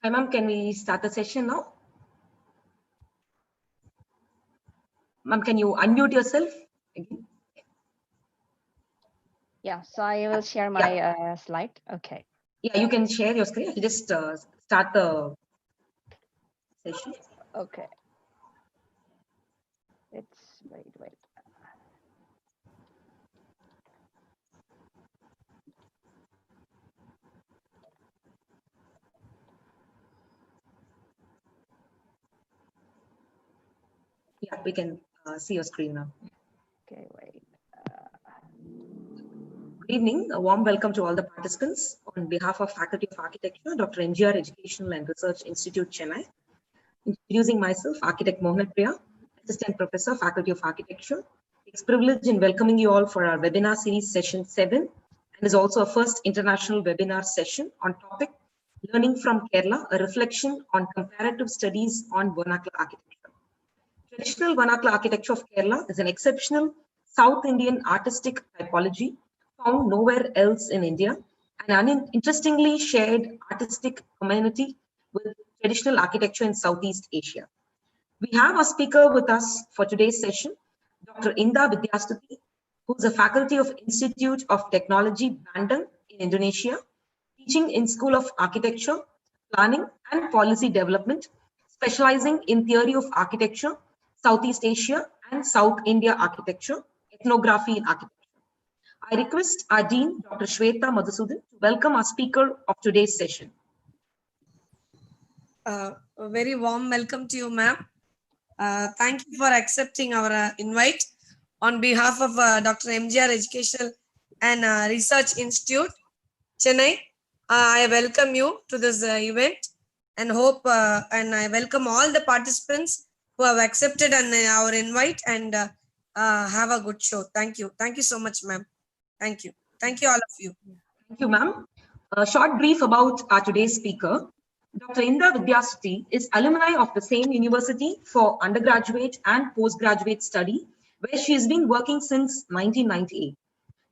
Hi, ma'am. Can we start the session now? Ma'am, can you unmute yourself again? Yeah, so I will share my slide. Okay. Yeah, you can share your screen. I'll just start the session. Okay. Let's wait. Yeah, we can see your screen now. Okay, wait. Good evening. A warm welcome to all the participants. On behalf of Faculty of Architecture, Dr.MGR Educational and Research Institute, Chennai. Introducing myself, Architect Mohan Priya, Assistant Professor, Faculty of Architecture. It's a privilege in welcoming you all for our webinar series session 7, and is also a first international webinar session on topic Learning from Kerala, a reflection on comparative studies on vernacular architecture. Traditional vernacular architecture of Kerala is an exceptional South Indian artistic typology found nowhere else in India, and an interestingly shared artistic community with traditional architecture in Southeast Asia. We have a speaker with us for today's session, Dr. Indah Widiastuti, who is a faculty of Institute of Technology, Bandung in Indonesia, teaching in School of Architecture, Planning and Policy Development, specializing in theory of architecture, Southeast Asia and South India architecture, ethnography in architecture. I request our Dean, Dr. Shweta Madhusudan, to welcome our speaker of today's session. A very warm welcome to you, ma'am. Thank you for accepting our invite. On behalf of Dr.MGR Educational and Research Institute, Chennai, I welcome you to this event and I welcome all the participants who have accepted our invite and have a good show. Thank you. Thank you so much, ma'am. Thank you. Thank you, all of you. Thank you, ma'am. A short brief about our today's speaker. Dr. Indah Widiastuti is alumni of the same university for undergraduate and postgraduate study, where she has been working since 1998.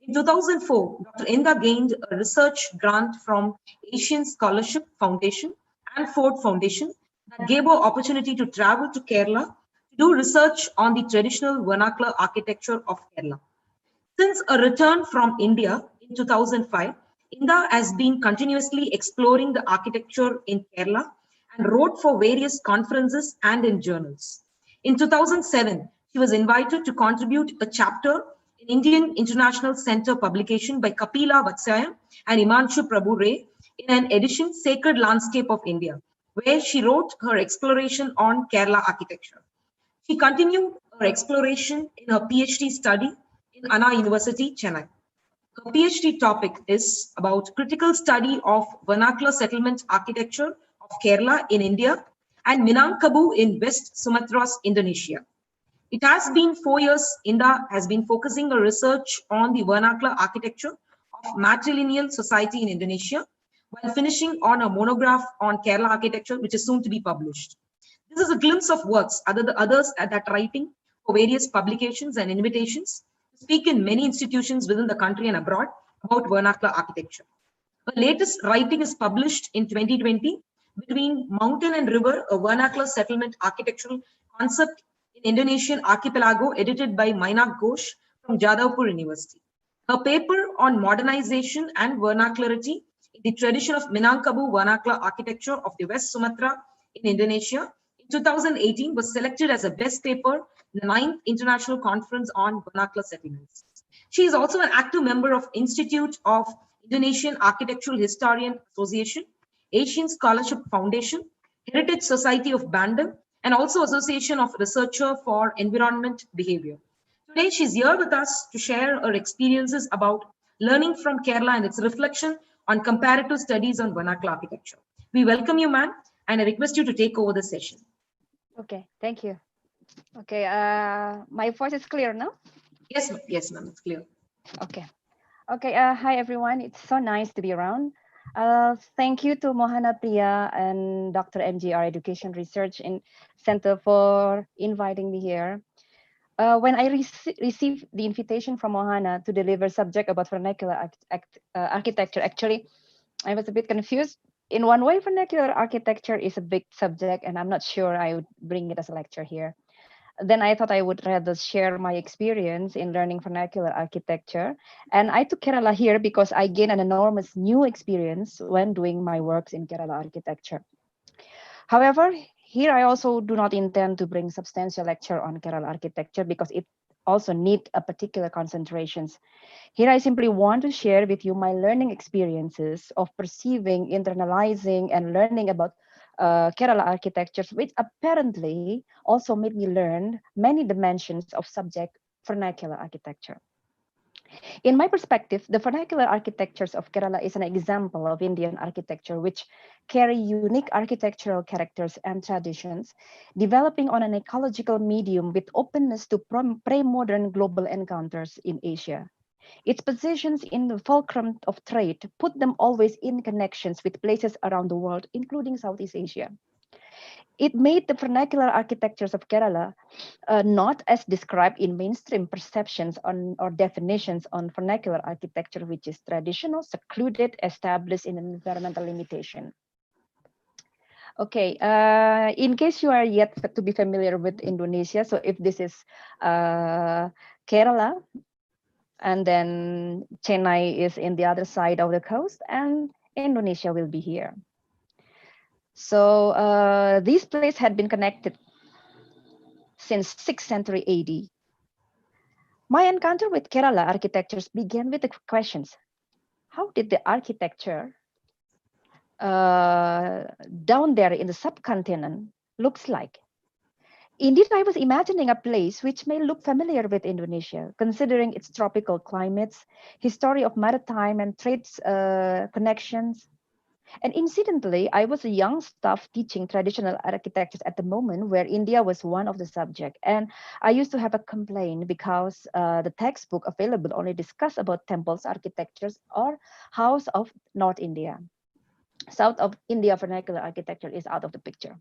In 2004, Dr. Indah gained a research grant from Asian Scholarship Foundation and Ford Foundation that gave her opportunity to travel to Kerala to do research on the traditional vernacular architecture of Kerala. Since a return from India in 2005, Indah has been continuously exploring the architecture in Kerala and wrote for various conferences and in journals. In 2007, she was invited to contribute a chapter in Indian International Center publication by Kapila Vatsaya and Imanshu Prabhu Ray in an edition Sacred Landscape of India, where she wrote her exploration on Kerala architecture. She continued her exploration in her PhD study in Anna University, Chennai. Her PhD topic is about critical study of vernacular settlement architecture of Kerala in India and Minangkabau in West Sumatras, Indonesia. It has been 4 years Indah has been focusing her research on the vernacular architecture of matrilineal society in Indonesia, while finishing on a monograph on Kerala architecture, which is soon to be published. This is a glimpse of works others that writing for various publications and invitations to speak in many institutions within the country and abroad about vernacular architecture. Her latest writing is published in 2020 between Mountain and River, a vernacular settlement architectural concept in Indonesian archipelago, edited by Mainak Ghosh from Jadavpur University. Her paper on modernization and vernacularity in the tradition of Minangkabau vernacular architecture of the West Sumatra in Indonesia in 2018 was selected as a best paper in the 9th International Conference on Vernacular Settlements. She is also an active member of Institute of Indonesian Architectural Historian Association, Asian Scholarship Foundation, Heritage Society of Bandung, and also Association of Researcher for Environment Behavior. Today, she's here with us to share her experiences about learning from Kerala and its reflection on comparative studies on vernacular architecture. We welcome you, ma'am, and I request you to take over the session. Okay, thank you. Okay, my voice is clear now? Yes, ma'am, it's clear. Okay. Hi, everyone. It's so nice to be around. Thank you to Mohana Priya and Dr.MGR Education Research Center for inviting me here. When I received the invitation from Mohana to deliver subject about vernacular architecture, actually, I was a bit confused in one way, vernacular architecture is a big subject, and I'm not sure I would bring it as a lecture here. Then I thought I would rather share my experience in learning vernacular architecture. And I took Kerala here because I gained an enormous new experience when doing my works in Kerala architecture. However, here I also do not intend to bring substantial lecture on Kerala architecture because it also need a particular concentrations. Here I simply want to share with you my learning experiences of perceiving, internalizing, and learning about Kerala architectures, which apparently also made me learn many dimensions of subject vernacular architecture. In my perspective, the vernacular architectures of Kerala is an example of Indian architecture which carry unique architectural characters and traditions, developing on an ecological medium with openness to pre-modern global encounters in Asia. Its positions in the fulcrum of trade put them always in connections with places around the world, including Southeast Asia. It made the vernacular architectures of Kerala not as described in mainstream perceptions on or definitions on vernacular architecture, which is traditional, secluded, established in an environmental limitation. Okay, in case you are yet to be familiar with Indonesia, so if this is Kerala, and then Chennai is in the other side of the coast, and Indonesia will be here. So these places had been connected since 6th century AD. My encounter with Kerala architectures began with the questions: how did the architecture down there in the subcontinent looks like? Indeed, I was imagining a place which may look familiar with Indonesia, considering its tropical climates, history of maritime and trade connections. And incidentally, I was a young staff teaching traditional architectures at the moment where India was one of the subject. And I used to have a complaint because the textbook available only discuss about temples, architectures, or house of North India. South of India vernacular architecture is out of the picture.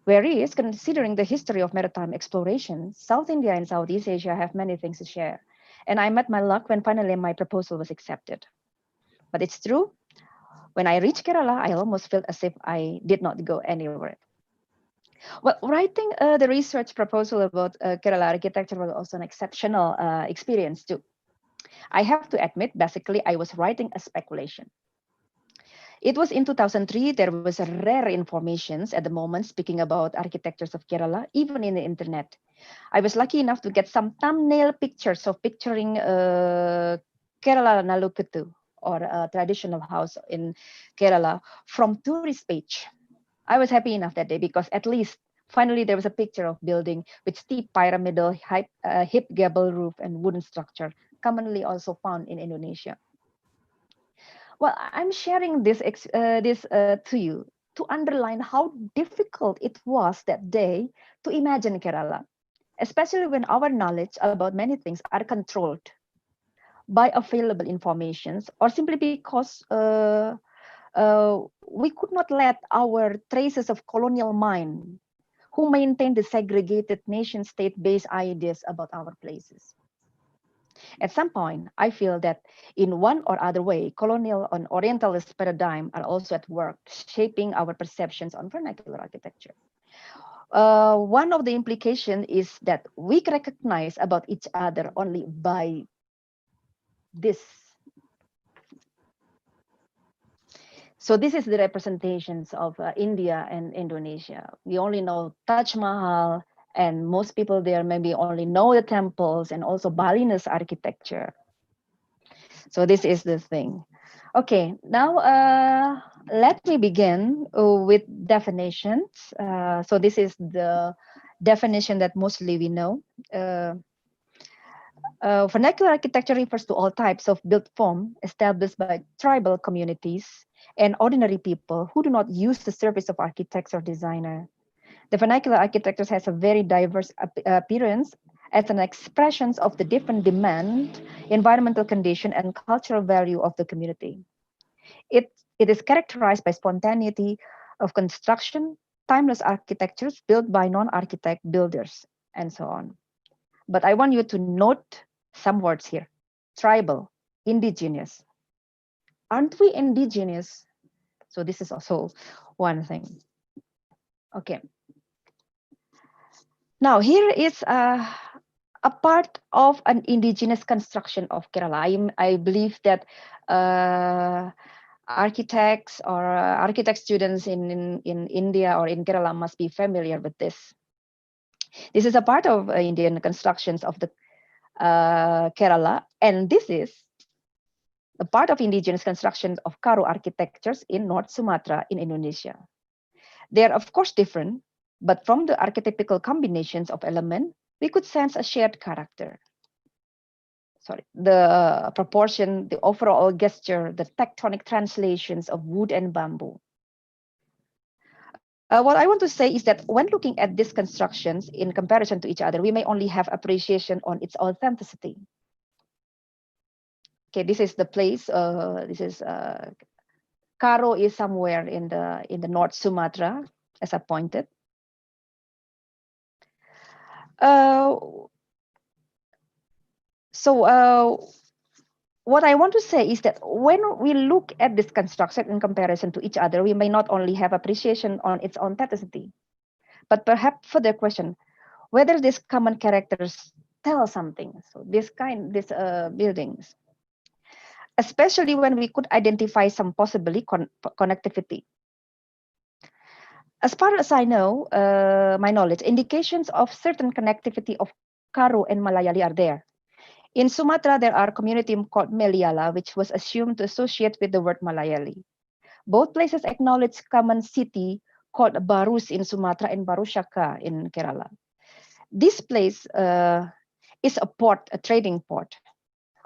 Whereas, considering the history of maritime exploration, South India and Southeast Asia have many things to share. And I met my luck when finally my proposal was accepted. But it's true, when I reached Kerala, I almost felt as if I did not go anywhere. Well, writing the research proposal about Kerala architecture was also an exceptional experience too. I have to admit, basically, I was writing a speculation. It was in 2003, there was a rare information at the moment speaking about architectures of Kerala, even in the internet. I was lucky enough to get some thumbnail pictures of picturing Kerala Nalukuttu, or a traditional house in Kerala, from tourist page. I was happy enough that day because at least finally there was a picture of building with steep pyramidal, hip gable roof and wooden structure, commonly also found in Indonesia. Well, I'm sharing this to you to underline how difficult it was that day to imagine Kerala, especially when our knowledge about many things are controlled by available informations, or simply because we could not let our traces of colonial mind who maintained the segregated nation state-based ideas about our places. At some point, I feel that in one or other way, colonial and Orientalist paradigm are also at work, shaping our perceptions on vernacular architecture. One of the implications is that we recognize about each other only by this. So this is the representations of India and Indonesia. We only know Taj Mahal, and most people there maybe only know the temples and also Balinese architecture. So this is the thing. Okay, now let me begin with definitions. So this is the definition that mostly we know. Vernacular architecture refers to all types of built form established by tribal communities and ordinary people who do not use the service of architects or designer. The vernacular architecture has a very diverse appearance as an expression of the different demand, environmental condition, and cultural value of the community. It is characterized by spontaneity of construction, timeless architectures built by non-architect builders, and so on. But I want you to note some words here: tribal, indigenous. Aren't we indigenous So this is also one thing. Okay. Now here is a part of an indigenous construction of Kerala. I believe that architects or architect students in India or in Kerala must be familiar with this. This is a part of Indian constructions of the Kerala, and this is a part of indigenous constructions of Karo architectures in North Sumatra in Indonesia. They are of course different, but from the archetypical combinations of elements, we could sense a shared character. Sorry, the proportion, the overall gesture, the tectonic translations of wood and bamboo. What I want to say is that when looking at these constructions in comparison to each other, we may only have appreciation on its authenticity. Okay, this is the place. This is Karo is somewhere in the North Sumatra, as I pointed. What I want to say is that when we look at this construction in comparison to each other, we may not only have appreciation on its authenticity, but perhaps further question whether these common characters tell something. So these buildings, especially when we could identify some possibly connectivity. As far as I know, my knowledge, indications of certain connectivity of Karo and Malayali are there. In Sumatra, there are community called Meliala, which was assumed to associate with the word Malayali. Both places acknowledge common city called Barus in Sumatra and Barushaka in Kerala. This place is a port, a trading port.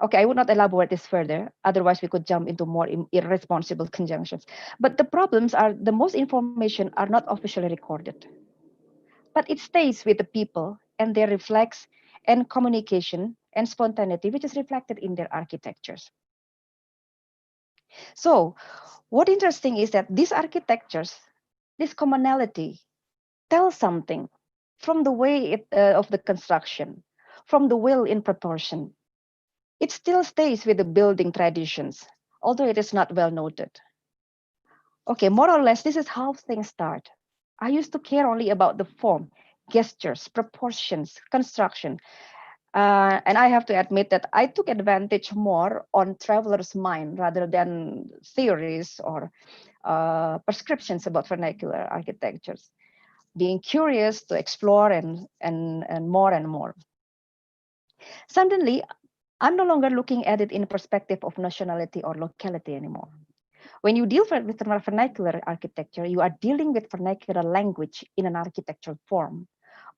Okay, I would not elaborate this further. Otherwise, we could jump into more irresponsible conjunctions. But the problems are the most information are not officially recorded. But it stays with the people and their reflex and communication and spontaneity, which is reflected in their architectures. So what interesting is that these architectures, this commonality, tell something from the way of the construction, from the will in proportion. It still stays with the building traditions, although it is not well noted. Okay, more or less, this is how things start. I used to care only about the form, gestures, proportions, construction. And I have to admit that I took advantage more on traveler's mind rather than theories or prescriptions about vernacular architectures. Being curious to explore and more. Suddenly, I'm no longer looking at it in perspective of nationality or locality anymore. When you deal with vernacular architecture, you are dealing with vernacular language in an architectural form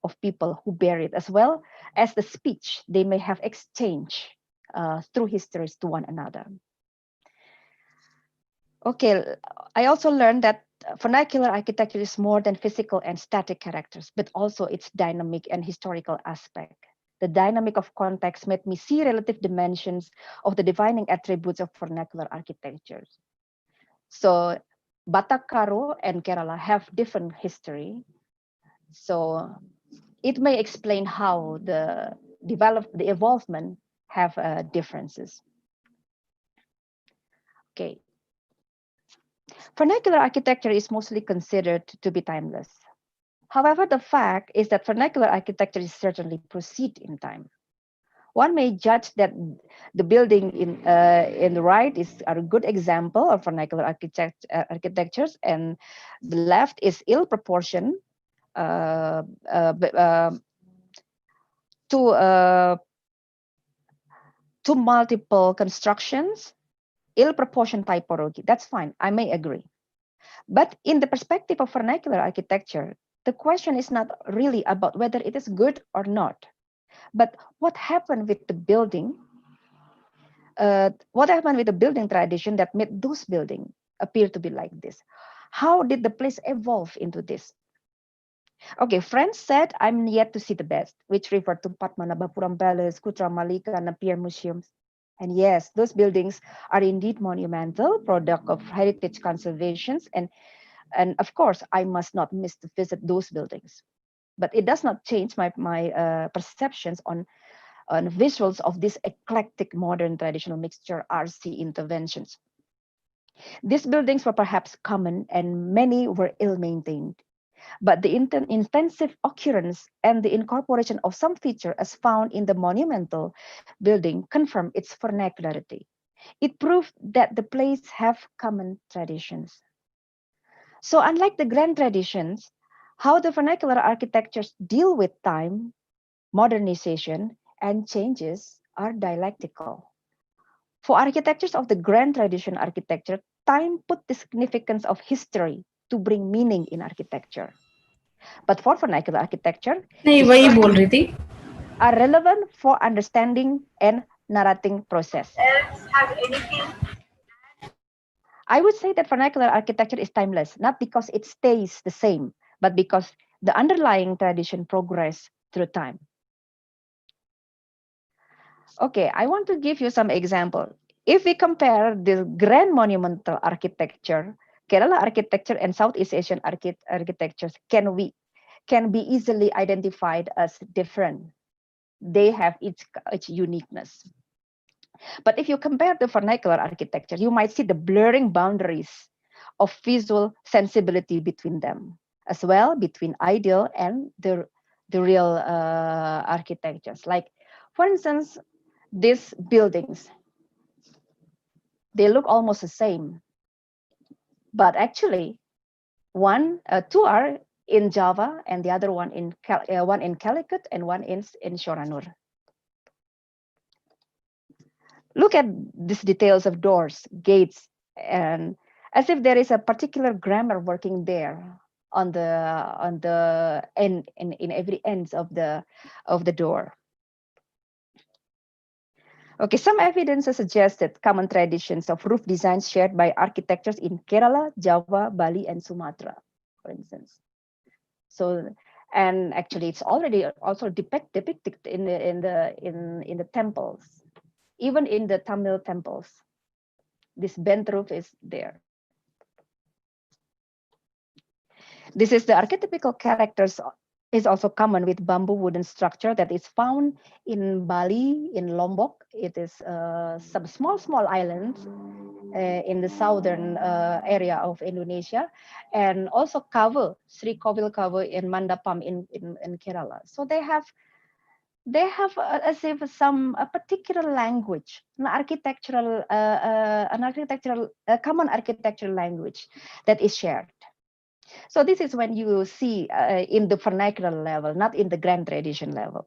of people who bear it, as well as the speech they may have exchanged through histories to one another. Okay, I also learned that vernacular architecture is more than physical and static characters, but also its dynamic and historical aspect. The dynamic of context made me see relative dimensions of the defining attributes of vernacular architectures. So Batak, Karo, and Kerala have different history. So it may explain how the evolvement have differences. Okay. Vernacular architecture is mostly considered to be timeless. However, the fact is that vernacular architecture is certainly proceed in time. One may judge that the building in the right is a good example of vernacular architectures, and the left is ill proportioned to multiple constructions, ill-proportioned typology. That's fine, I may agree. But in the perspective of vernacular architecture, the question is not really about whether it is good or not, but what happened with the building, tradition that made those buildings appear to be like this? How did the place evolve into this? Okay, friends said, I'm yet to see the best, which referred to Padmanabhapuram Palace, Kutra Malika, and Pier Museums. And yes, those buildings are indeed monumental, product of heritage conservations. And of course, I must not miss to visit those buildings. But it does not change my perceptions on visuals of this eclectic modern traditional mixture RC interventions. These buildings were perhaps common and many were ill-maintained. But the intensive occurrence and the incorporation of some feature as found in the monumental building confirmed its vernacularity. It proved that the place have common traditions. So unlike the grand traditions, how the vernacular architectures deal with time, modernization, and changes are dialectical. For architectures of the grand tradition architecture, time put the significance of history to bring meaning in architecture. But for vernacular architecture, नहीं वही बोल रही थी. are relevant for understanding and narrating process. I would say that vernacular architecture is timeless, not because it stays the same, but because the underlying tradition progress through time. Okay, I want to give you some example. If we compare the grand monumental architecture, Kerala architecture and Southeast Asian architectures can be easily identified as different. They have its uniqueness. But if you compare the vernacular architecture, you might see the blurring boundaries of visual sensibility between them, as well between ideal and the real architectures. Like, for instance, these buildings, they look almost the same, but actually, two are in Java and the other one in Calicut and one in Shoranur. Look at these details of doors, gates, and as if there is a particular grammar working there on the end in every ends of the door. Okay, some evidence suggested common traditions of roof designs shared by architectures in Kerala, Java, Bali, and Sumatra, for instance. So, and actually, it's already also depicted in the temples, even in the Tamil temples. This bent roof is there. This is the archetypical characters is also common with bamboo wooden structure that is found in Bali, in Lombok. It is some small islands in the southern area of Indonesia, and also Sri Kovil Kava in Mandapam in Kerala. So they have as if a particular language, a common architectural language that is shared. So this is when you see in the vernacular level, not in the grand tradition level.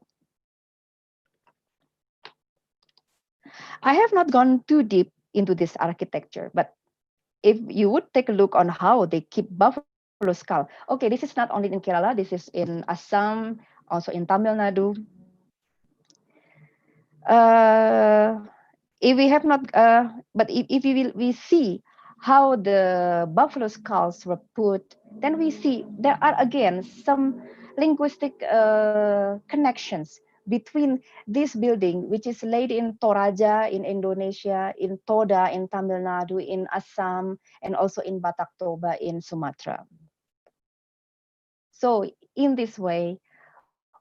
I have not gone too deep into this architecture, but if you would take a look on how they keep buffalo skull. Okay, this is not only in Kerala, this is in Assam, also in Tamil Nadu. If we have not, but if we see how the buffalo skulls were put, then we see there are again some linguistic connections between this building, which is laid in Toraja in Indonesia, in Toda in Tamil Nadu, in Assam, and also in Batak Toba in Sumatra. So in this way,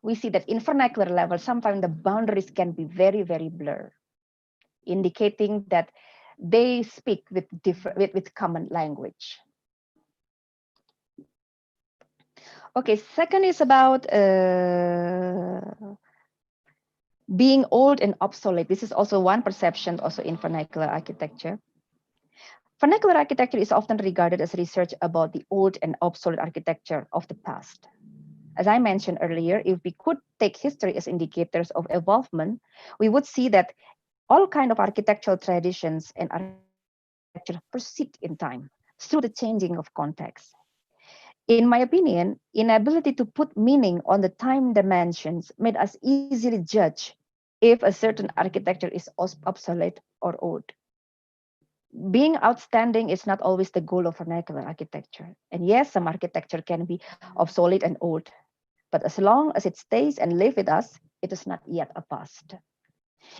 we see that in vernacular level, sometimes the boundaries can be very, very blurred, indicating that they speak with common language. Okay, second is about being old and obsolete. This is also one perception also in vernacular architecture. Vernacular architecture is often regarded as research about the old and obsolete architecture of the past. As I mentioned earlier, if we could take history as indicators of evolvement, we would see that all kinds of architectural traditions and architecture proceed in time through the changing of context. In my opinion, inability to put meaning on the time dimensions made us easily judge if a certain architecture is obsolete or old. Being outstanding is not always the goal of vernacular architecture. And yes, some architecture can be obsolete and old, but as long as it stays and lives with us, it is not yet a past.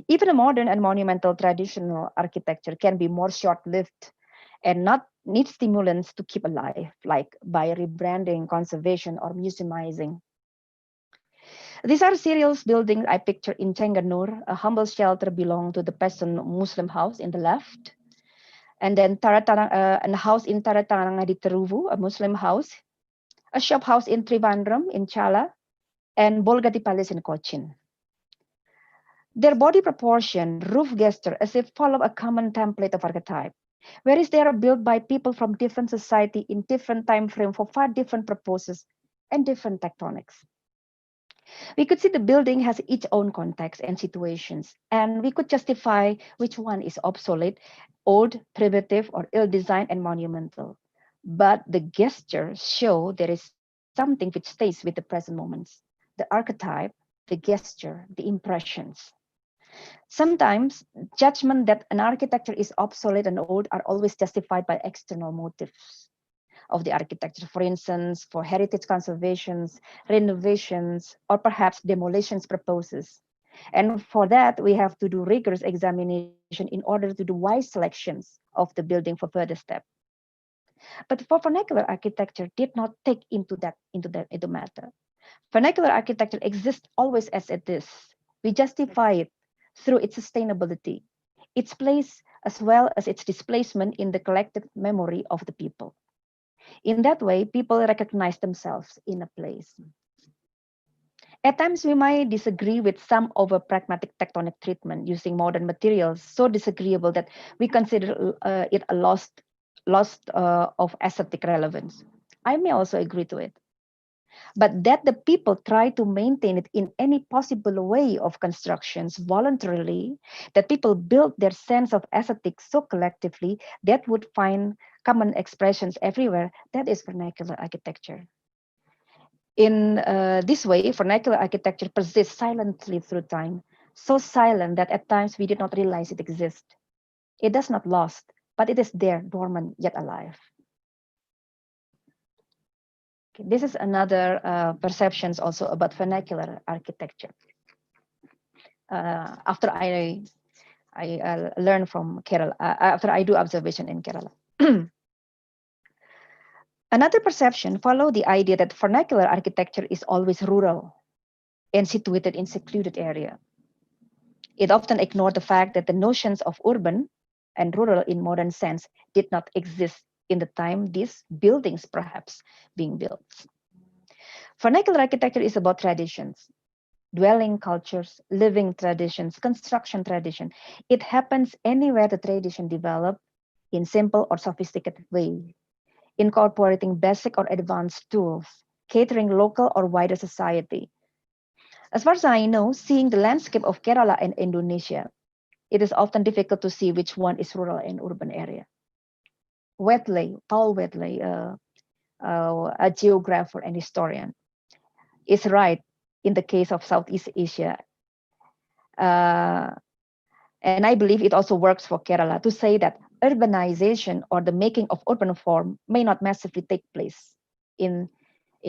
Even a modern and monumental traditional architecture can be more short-lived and not need stimulants to keep alive, like by rebranding, conservation, or museumizing. These are serials buildings I picture in Cengganur, a humble shelter belonging to the peasant Muslim house in the left. and then a house in Tarataranga di Teruvu, a Muslim house, a shop house in Trivandrum in Chala, and Bolgati Palace in Cochin. Their body proportion, roof gesture, as if follow a common template of archetype, whereas they are built by people from different society in different time frame for far different purposes and different tectonics. We could see the building has its own context and situations, and we could justify which one is obsolete, old, primitive, or ill-designed and monumental. But the gestures show there is something which stays with the present moments, the archetype, the gesture, the impressions. Sometimes judgment that an architecture is obsolete and old are always justified by external motives of the architecture. For instance, for heritage conservations, renovations, or perhaps demolitions proposes. And for that, we have to do rigorous examination in order to do wise selections of the building for further step. But for vernacular architecture did not take into matter. Vernacular architecture exists always as it is. We justify it through its sustainability, its place, as well as its displacement in the collective memory of the people. In that way, people recognize themselves in a place. At times, we might disagree with some over pragmatic tectonic treatment using modern materials, so disagreeable that we consider it a loss of aesthetic relevance. I may also agree to it. But that the people try to maintain it in any possible way of constructions voluntarily, that people build their sense of aesthetics so collectively that would find common expressions everywhere, that is vernacular architecture. In this way, vernacular architecture persists silently through time, so silent that at times we did not realize it exists. It does not lost, but it is there, dormant yet alive. Okay, this is another perceptions also about vernacular architecture. After I learn from Kerala, after I do observation in Kerala. Another perception follow the idea that vernacular architecture is always rural and situated in secluded area. It often ignored the fact that the notions of urban and rural in modern sense did not exist in the time these buildings perhaps being built. Vernacular architecture is about traditions, dwelling cultures, living traditions, construction tradition. It happens anywhere the tradition develop in simple or sophisticated way, incorporating basic or advanced tools, catering local or wider society. As far as I know, seeing the landscape of Kerala and Indonesia, it is often difficult to see which one is rural and urban area. Paul Wedley, a geographer and historian, is right in the case of Southeast Asia. And I believe it also works for Kerala to say that urbanization or the making of urban form may not massively take place in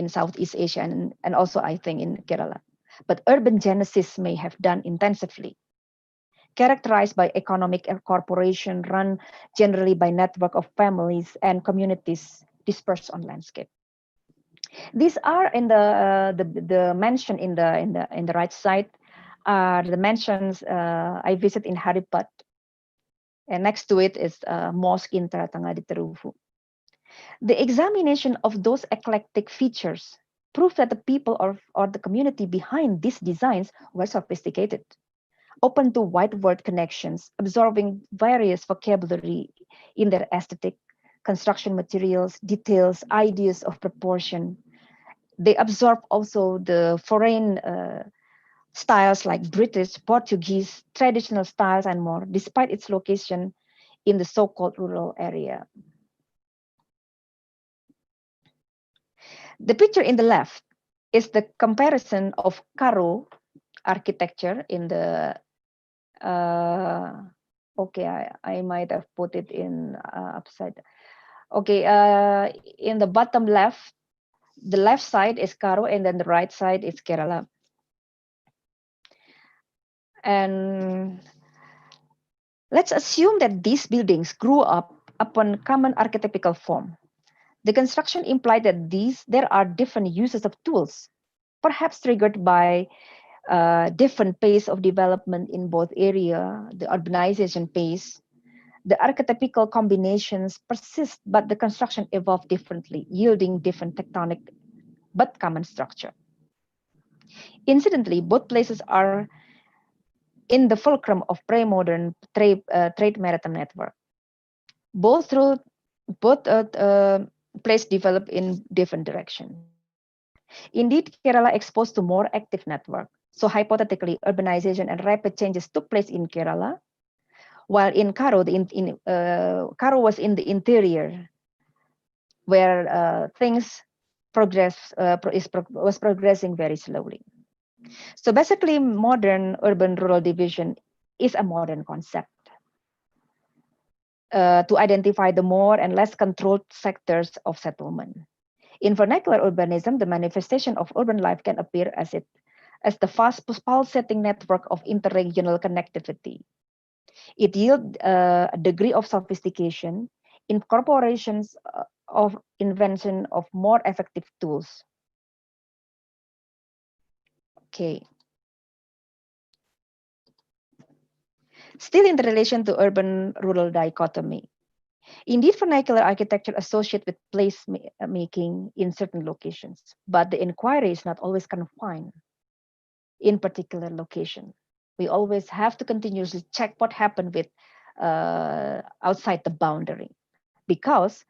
Southeast Asia and also I think in Kerala. But urban genesis may have done intensively, characterized by economic corporation run generally by network of families and communities dispersed on landscape. These are in the mention in the right side are the mentions I visit in Haripat, and next to it is mosque in Taratanga di Teruvu. The examination of those eclectic features prove that the people or the community behind these designs were sophisticated, open to wide word connections, absorbing various vocabulary in their aesthetic, construction materials, details, ideas of proportion. They absorb also the foreign styles like British, Portuguese, traditional styles, and more, despite its location in the so-called rural area. The picture in the left is the comparison of Karo architecture in the, okay, I might have put it in upside. Okay, in the bottom left, the left side is Karo and then the right side is Kerala. And let's assume that these buildings grew up upon common archetypical form. The construction implied that there are different uses of tools, perhaps triggered by different pace of development in both area, the urbanization pace, The archetypical combinations persist, but the construction evolved differently, yielding different tectonic but common structure. Incidentally, both places are in the fulcrum of pre-modern trade maritime network. Both places develop in different direction. Indeed, Kerala exposed to more active network. So hypothetically, urbanization and rapid changes took place in Kerala, while in Karo, Karo was in the interior, where things was progressing very slowly. So basically, modern urban-rural division is a modern concept to identify the more and less controlled sectors of settlement. In vernacular urbanism, the manifestation of urban life can appear as the fast pulsating network of interregional connectivity. It yields a degree of sophistication, incorporations of invention of more effective tools. Okay. Still in the relation to urban-rural dichotomy. Indeed, vernacular architecture associated with place making in certain locations, but the inquiry is not always confined in particular location. We always have to continuously check what happened with outside the boundary, because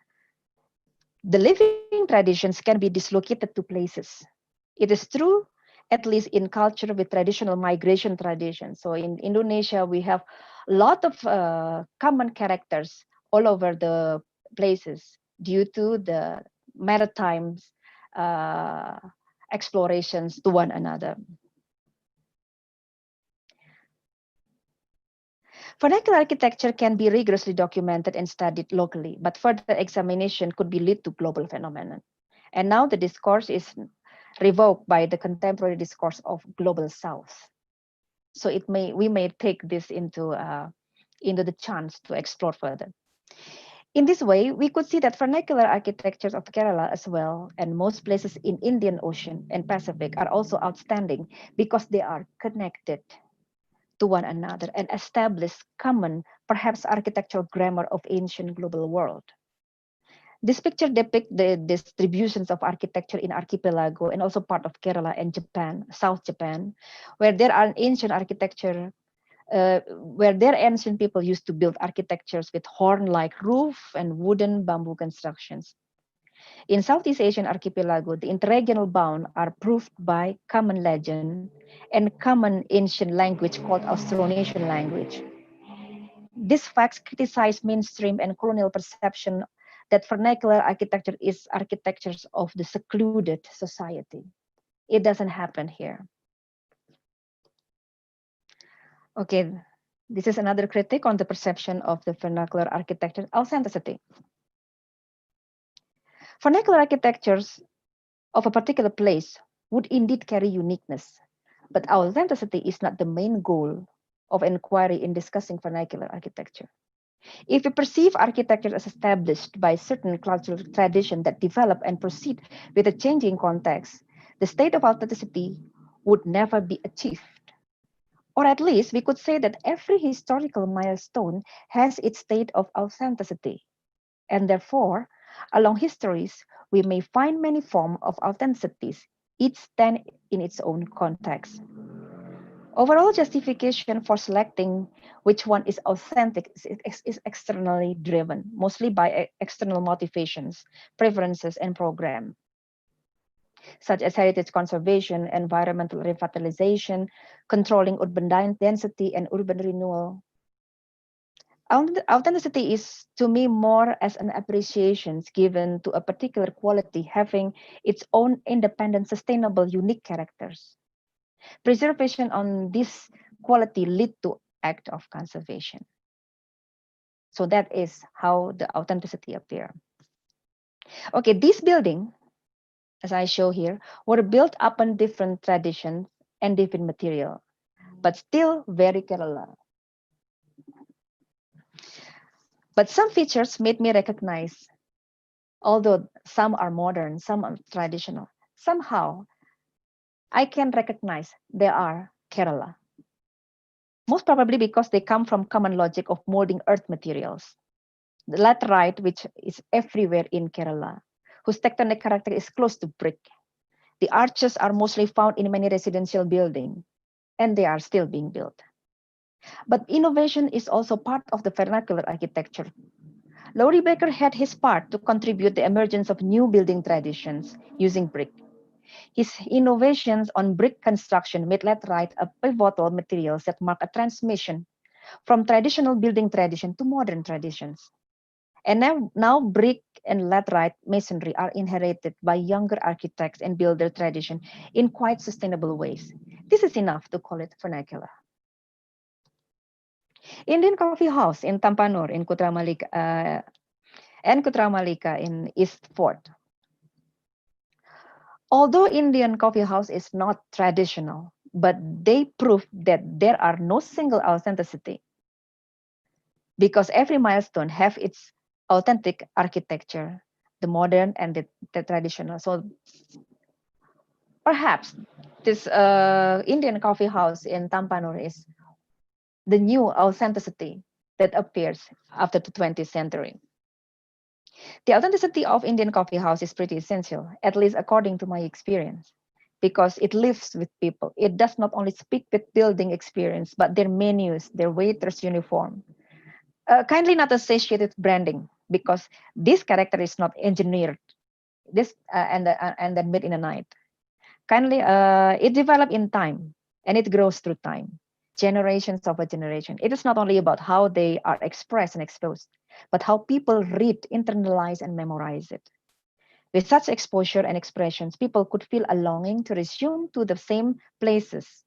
the living traditions can be dislocated to places. It is true, at least in culture with traditional migration traditions. So in Indonesia, we have a lot of common characters all over the places due to the maritime explorations to one another. Vernacular architecture can be rigorously documented and studied locally, but further examination could be lead to global phenomenon. And now the discourse is revoked by the contemporary discourse of global South. So we may take this into the chance to explore further. In this way, we could see that vernacular architectures of Kerala as well, and most places in Indian Ocean and Pacific are also outstanding because they are connected to one another and establish common, perhaps architectural grammar of ancient global world. This picture depicts the distributions of architecture in archipelago and also part of Kerala and Japan, South Japan, where there are ancient architecture, where their ancient people used to build architectures with horn-like roof and wooden bamboo constructions. In Southeast Asian archipelago, the interregional bound are proved by common legend and common ancient language called Austronesian language. These facts criticize mainstream and colonial perception that vernacular architecture is architectures of the secluded society. It doesn't happen here. Okay, this is another critique on the perception of the vernacular architecture authenticity. Vernacular architectures of a particular place would indeed carry uniqueness, but authenticity is not the main goal of inquiry in discussing vernacular architecture. If we perceive architecture as established by certain cultural tradition that develop and proceed with a changing context, the state of authenticity would never be achieved. Or at least we could say that every historical milestone has its state of authenticity. And therefore, along histories, we may find many forms of authenticities, each stand in its own context. Overall justification for selecting which one is authentic is externally driven, mostly by external motivations, preferences, and program, such as heritage conservation, environmental revitalization, controlling urban density, and urban renewal. Authenticity is, to me, more as an appreciation given to a particular quality having its own independent, sustainable, unique characters. Preservation on this quality lead to act of conservation. So that is how the authenticity appear. Okay, this building, as I show here, were built upon different traditions and different material, but still very Kerala. But some features made me recognize, although some are modern, some are traditional, somehow I can recognize they are Kerala. most probably because they come from common logic of molding earth materials. The laterite, which is everywhere in Kerala, whose tectonic character is close to brick. The arches are mostly found in many residential buildings, and they are still being built. But innovation is also part of the vernacular architecture. Laurie Baker had his part to contribute the emergence of new building traditions using brick. His innovations on brick construction made laterite a pivotal material that marked a transmission from traditional building tradition to modern traditions. And now brick and laterite masonry are inherited by younger architects and builder tradition in quite sustainable ways. This is enough to call it vernacular. Indian Coffee House in Tampanur in Kutramalika and Kutramalika in East Fort. Although Indian Coffee House is not traditional, but they prove that there are no single authenticity because every milestone have its authentic architecture, the modern and the traditional. So perhaps this Indian Coffee House in Tampanur is the new authenticity that appears after the 20th century. The authenticity of Indian Coffee House is pretty essential, at least according to my experience, because it lives with people. It does not only speak with building experience, but their menus, their waiters' uniform. Kindly not associated branding, because this character is not engineered. This and then made in a night. Kindly, it developed in time, and it grows through time, generations of a generation. It is not only about how they are expressed and exposed, but how people read, internalize, and memorize it. With such exposure and expressions, people could feel a longing to resume to the same places.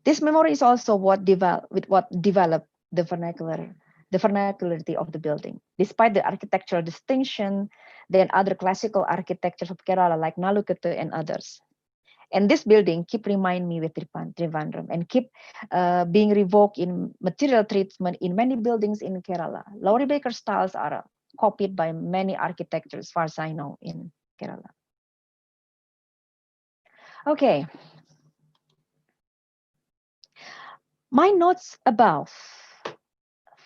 This memory is also what developed the vernacularity of the building. Despite the architectural distinction than other classical architectures of Kerala like Nalukettu and others. And this building keep remind me with Trivandrum and keep being revoked in material treatment in many buildings in Kerala. Laurie Baker styles are copied by many architectures, as far as I know, in Kerala. Okay. My notes above,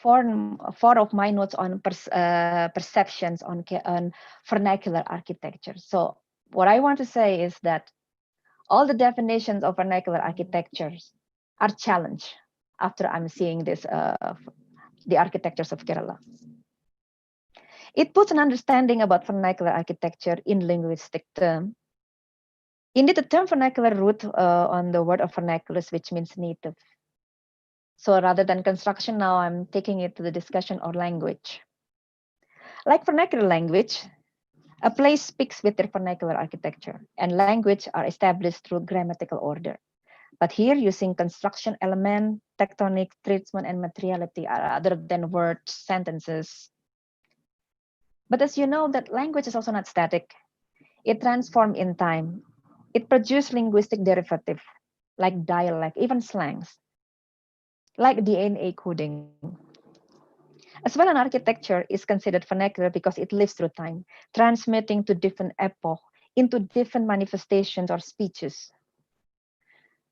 four of my notes on perceptions on vernacular architecture. So what I want to say is that all the definitions of vernacular architectures are challenged after I'm seeing this, the architectures of Kerala. It puts an understanding about vernacular architecture in linguistic term. Indeed, the term vernacular root on the word of vernaculus, which means native. So rather than construction, now I'm taking it to the discussion or language. Like vernacular language, a place speaks with their vernacular architecture, and language are established through grammatical order. But here, using construction element, tectonic treatment, and materiality are other than words, sentences. But as you know, that language is also not static. It transforms in time. It produces linguistic derivative, like dialect, even slangs, like DNA coding. As well, an architecture is considered vernacular because it lives through time, transmitting to different epoch into different manifestations or speeches.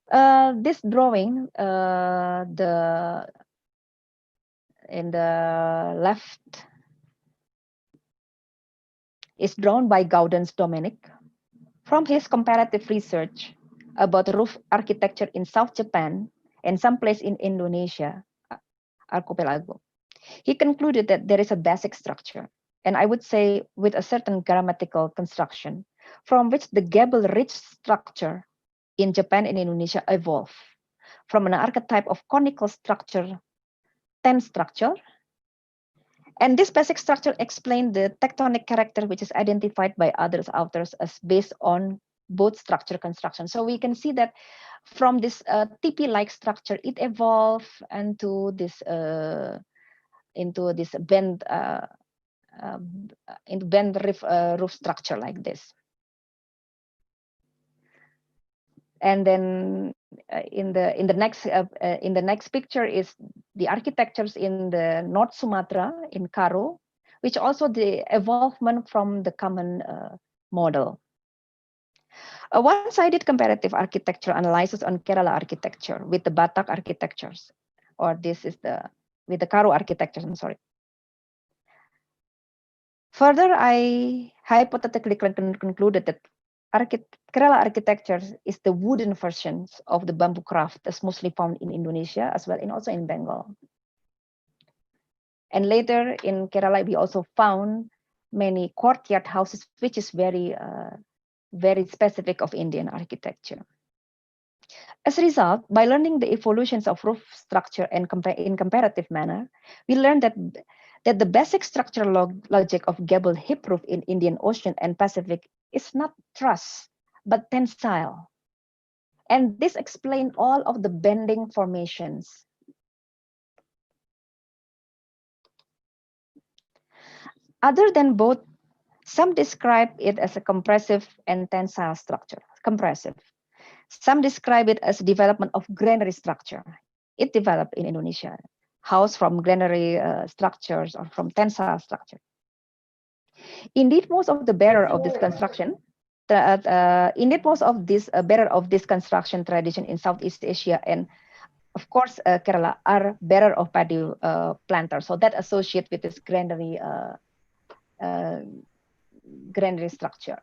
This drawing, in the left, is drawn by Gaudens Dominic from his comparative research about roof architecture in South Japan and some place in Indonesia archipelago. He concluded that there is a basic structure, and I would say with a certain grammatical construction, from which the gable-rich structure in Japan and Indonesia evolved from an archetype of conical structure, tent structure. And this basic structure explained the tectonic character, which is identified by others authors as based on both structure construction. So we can see that from this TP-like structure, it evolved into this bend roof structure like this. And then in the next picture is the architectures in the North Sumatra in Karo, which also the evolvement from the common model. A one-sided comparative architecture analysis on Kerala architecture with the Batak architectures, or this is the with the Karo architectures. I'm sorry. Further, I hypothetically concluded that Kerala architecture is the wooden versions of the bamboo craft that's mostly found in Indonesia as well, and also in Bengal. And later in Kerala, we also found many courtyard houses, which is very, very specific of Indian architecture. As a result, by learning the evolutions of roof structure and in comparative manner, we learned that the basic structural logic of gable hip roof in Indian Ocean and Pacific is not truss, but tensile. And this explains all of the bending formations. Other than both, some describe it as a compressive and tensile structure, compressive. Some describe it as development of granary structure. It developed in Indonesia, house from granary structures or from tensile structure. Indeed, most of the bearer of this construction, indeed most of this bearer of this construction tradition in Southeast Asia and of course Kerala are bearer of paddy planters. So that associate with this granary structure.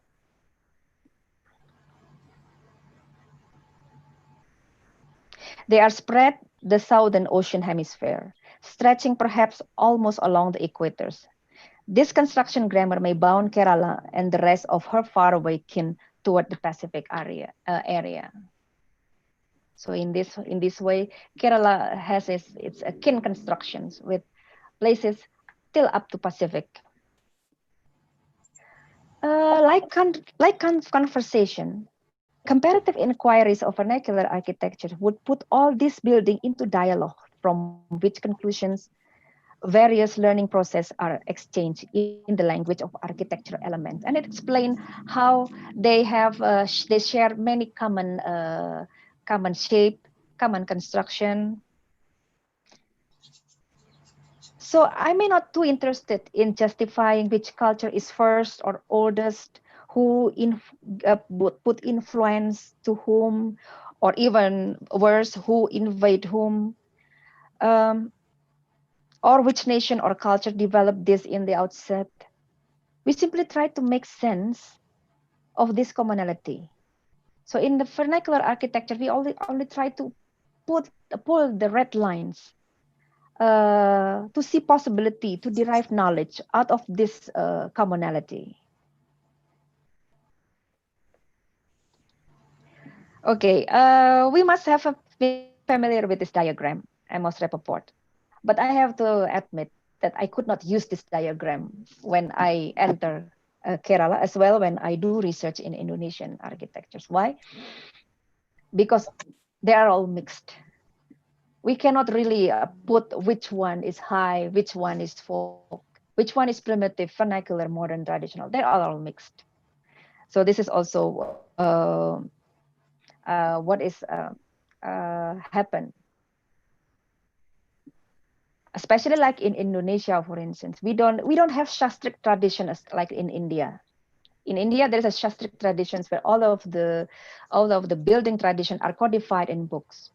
They are spread the southern ocean hemisphere, stretching perhaps almost along the equators. This construction grammar may bound Kerala and the rest of her faraway kin toward the Pacific area. So in this way, Kerala has its kin constructions with places till up to Pacific. Like conversation, comparative inquiries of vernacular architecture would put all this building into dialogue, from which conclusions various learning processes are exchanged in the language of architectural elements, and it explains how they have they share many common shape, common construction. So I may not too interested in justifying which culture is first or oldest, who put influence to whom, or even worse, who invade whom, or which nation or culture developed this in the outset. We simply try to make sense of this commonality. So in the vernacular architecture, we only try to pull the red lines to see possibility to derive knowledge out of this commonality. Okay, we must have been familiar with this diagram, Amos Rappaport. But I have to admit that I could not use this diagram when I enter Kerala, as well when I do research in Indonesian architectures. Why? Because they are all mixed. We cannot really put which one is high, which one is folk, which one is primitive, vernacular, modern, traditional. They are all mixed. So this is also what is happened. Especially like in Indonesia, for instance, we don't have Shastric tradition as like in India. In India, there is a Shastric traditions where all of the building tradition are codified in books.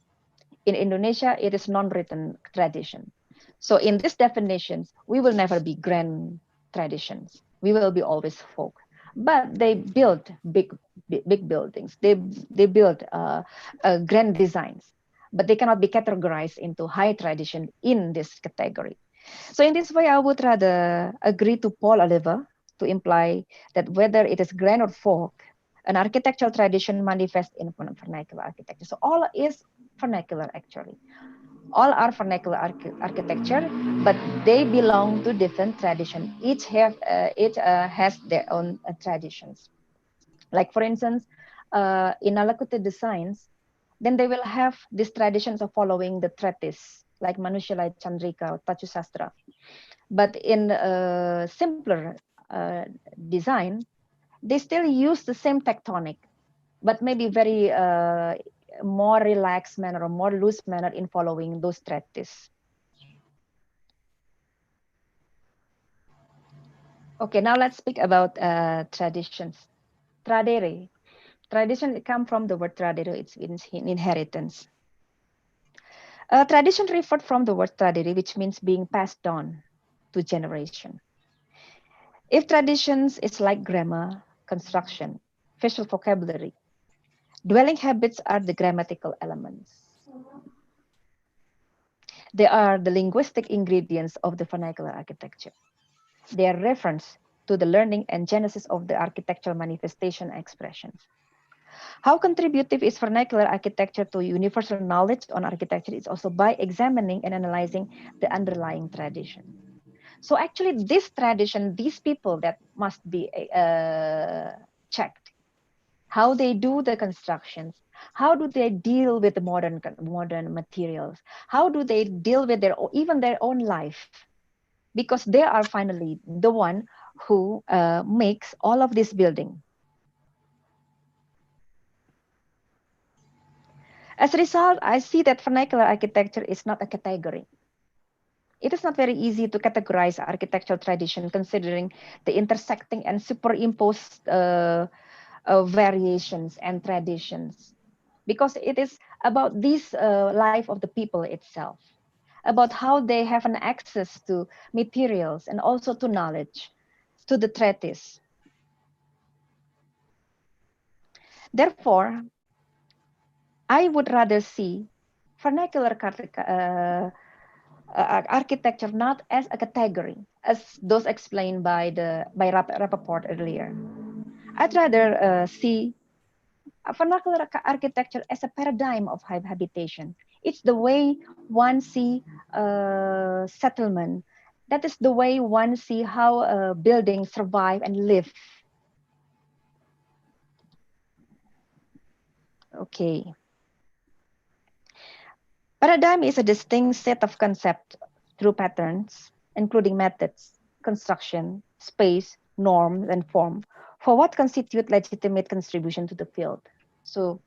In Indonesia, it is non-written tradition. So in these definitions, we will never be grand traditions. We will be always folk. But they build big buildings. They build grand designs, but they cannot be categorized into high tradition in this category. So in this way, I would rather agree to Paul Oliver to imply that whether it is grand or folk, an architectural tradition manifests in vernacular architecture. So all is vernacular actually. All are vernacular architecture, but they belong to different traditions. Each has their own traditions. Like for instance, in Alakute designs, then they will have these traditions of following the treatise, like Manushalai Chandrika or Tachu Sastra. But in simpler design, they still use the same tectonic, but maybe very more relaxed manner or more loose manner in following those treatises. Okay, now let's speak about traditions. Tradere. Tradition, it comes from the word tradire, it's inheritance. Tradition referred from the word tradire, which means being passed on to generation. If traditions is like grammar, construction, visual vocabulary, dwelling habits are the grammatical elements. They are the linguistic ingredients of the vernacular architecture. They are reference to the learning and genesis of the architectural manifestation and expressions. How contributive is vernacular architecture to universal knowledge on architecture is also by examining and analyzing the underlying tradition. So actually this tradition, these people that must be checked, how they do the constructions, how do they deal with the modern materials, how do they deal with even their own life, because they are finally the one who makes all of this building. As a result, I see that vernacular architecture is not a category. It is not very easy to categorize architectural tradition considering the intersecting and superimposed variations and traditions, because it is about this life of the people itself, about how they have an access to materials and also to knowledge, to the treatise. Therefore, I would rather see vernacular architecture not as a category, as those explained by Rappaport earlier. I'd rather see vernacular architecture as a paradigm of habitation. It's the way one see settlement. That is the way one see how buildings survive and live. Okay. Paradigm is a distinct set of concepts through patterns, including methods, construction, space, norms, and form, for what constitute legitimate contribution to the field. So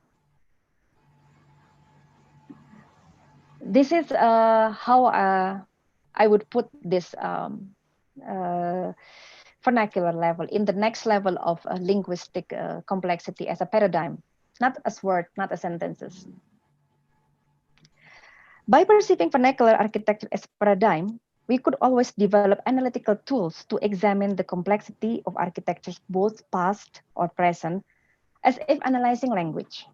this is how I would put this vernacular level in the next level of linguistic complexity as a paradigm, not as word, not as sentences. By perceiving vernacular architecture as paradigm, we could always develop analytical tools to examine the complexity of architectures, both past or present, as if analyzing language.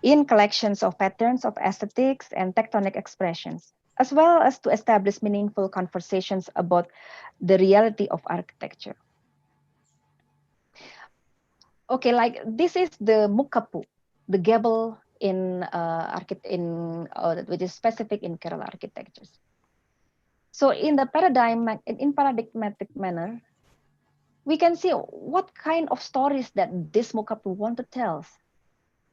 In collections of patterns of aesthetics and tectonic expressions, as well as to establish meaningful conversations about the reality of architecture. Okay, like this is the mukapu, the gable in which is specific in Kerala architectures. So in the paradigmatic manner, we can see what kind of stories that this mukapu want to tell.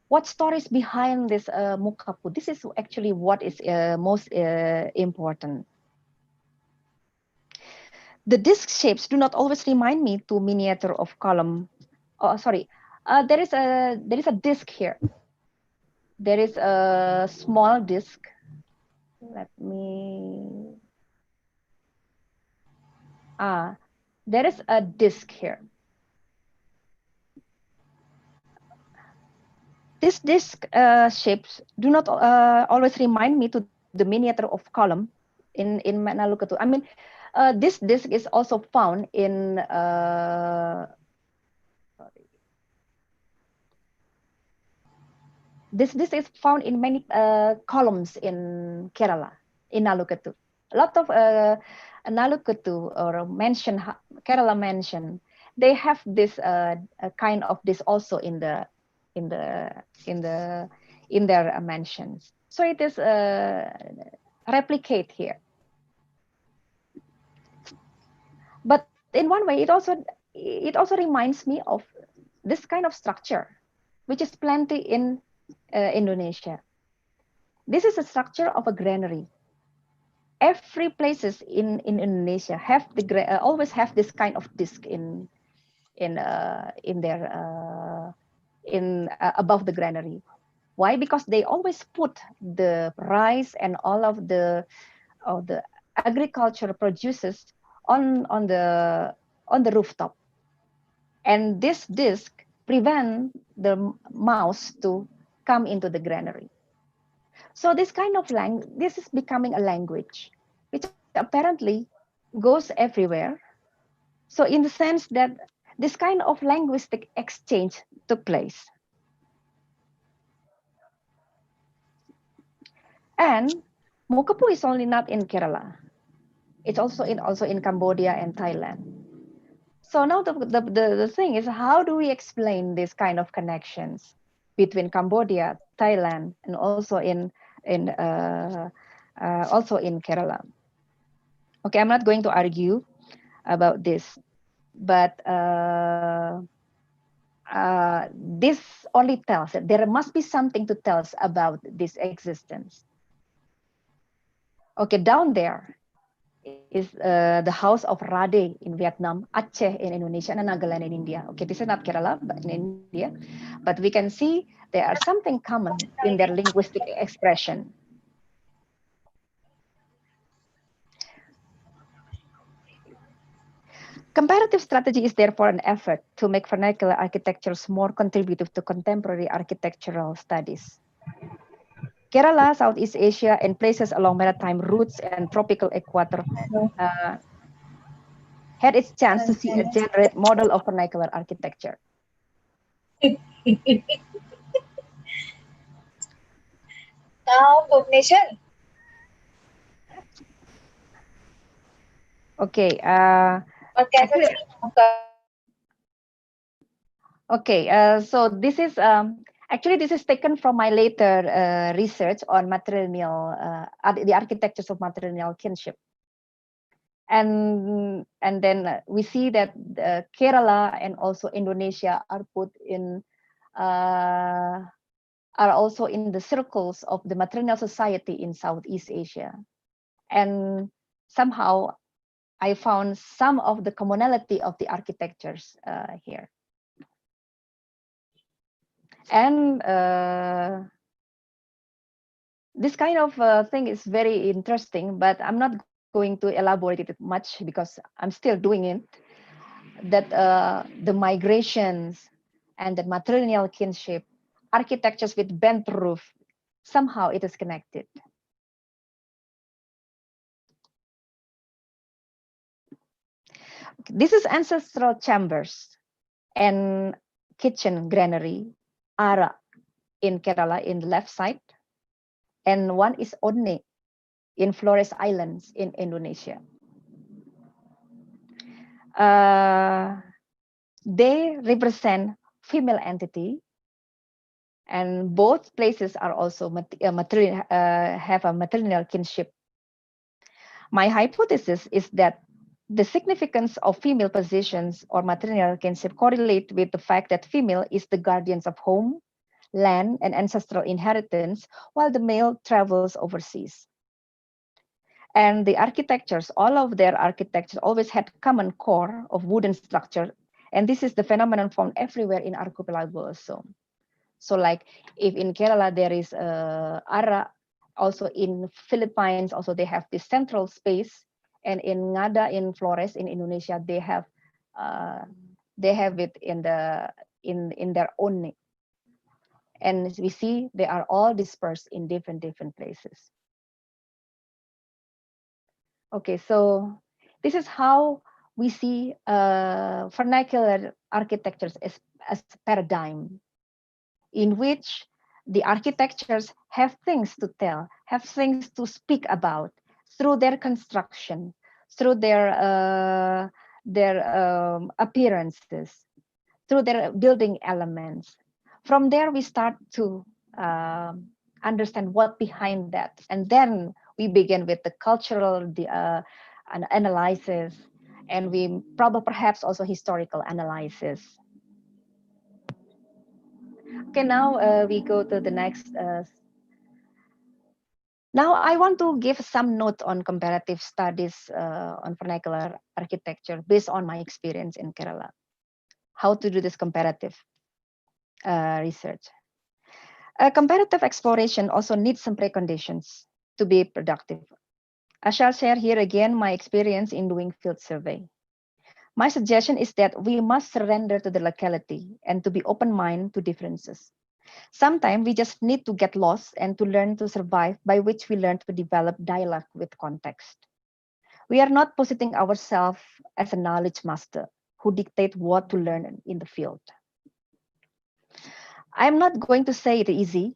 What stories behind this mukapu? This is actually what is most important. The disc shapes do not always remind me to miniature of column. Oh, sorry. There is a disc here. There is a small disc. Let me. There is a disc here. These disc shapes do not always remind me to the miniature of column in Maluku. I mean, this disc is also found in this is found in many columns in Kerala, in Naluketu. A lot of Naluketu or Kerala mansion, they have this kind of this also in their mansions. So it is replicate here. But in one way, it also reminds me of this kind of structure, which is plenty in Indonesia. This is a structure of a granary. Every places in Indonesia have always have this kind of disc above the granary. Why? Because they always put the rice and all of the agriculture produces on the rooftop. And this disc prevent the mouse to come into the granary. So this kind of language, this is becoming a language, which apparently goes everywhere. So in the sense that this kind of linguistic exchange took place. And Mokapu is only not in Kerala. It's also in Cambodia and Thailand. So now the thing is, how do we explain this kind of connections between Cambodia, Thailand, and also also in Kerala? Okay, I'm not going to argue about this, but this only tells that there must be something to tell us about this existence. Okay, down there is the house of Rade in Vietnam, Aceh in Indonesia, and Nagaland in India. Okay, this is not Kerala, but in India. But we can see there are something common in their linguistic expression. Comparative strategy is therefore an effort to make vernacular architectures more contributive to contemporary architectural studies. Kerala, Southeast Asia, and places along maritime routes and tropical equator had its chance to see a generate model of vernacular architecture. Now, Polynesian. Okay. Actually, okay. So this is actually this is taken from my later research on matrilineal the architectures of matrilineal kinship. And then we see that Kerala and also Indonesia are put in are also in the circles of the matrilineal society in Southeast Asia. And somehow I found some of the commonality of the architectures here. And this kind of thing is very interesting, but I'm not going to elaborate it much because I'm still doing it. That the migrations and the matrilineal kinship, architectures with bent roof, somehow it is connected. This is ancestral chambers and kitchen granary, Ara in Kerala in the left side, and one is Onne in Flores Islands in Indonesia. They represent female entity, and both places are also have a matrilineal kinship. My hypothesis is that the significance of female positions or matrilineal kinship correlate with the fact that female is the guardians of home, land, and ancestral inheritance, while the male travels overseas. And the architectures, all of their architectures always had common core of wooden structure. And this is the phenomenon found everywhere in archipelago also. So like if in Kerala there is Ara, also in Philippines, also they have this central space. And in Ngada in Flores in Indonesia, they have it in their own. And we see they are all dispersed in different places. Okay, so this is how we see vernacular architectures as a paradigm in which the architectures have things to tell, have things to speak about through their construction, through their appearances, through their building elements. From there, we start to understand what behind that, and then we begin with the cultural analysis, and we perhaps also historical analysis. Okay, now we go to the next. Now I want to give some note on comparative studies on vernacular architecture based on my experience in Kerala. How to do this comparative research. Comparative exploration also needs some preconditions to be productive. I shall share here again my experience in doing field survey. My suggestion is that we must surrender to the locality and to be open-minded to differences. Sometimes we just need to get lost and to learn to survive, by which we learn to develop dialogue with context. We are not positing ourselves as a knowledge master who dictate what to learn in the field. I'm not going to say it easy,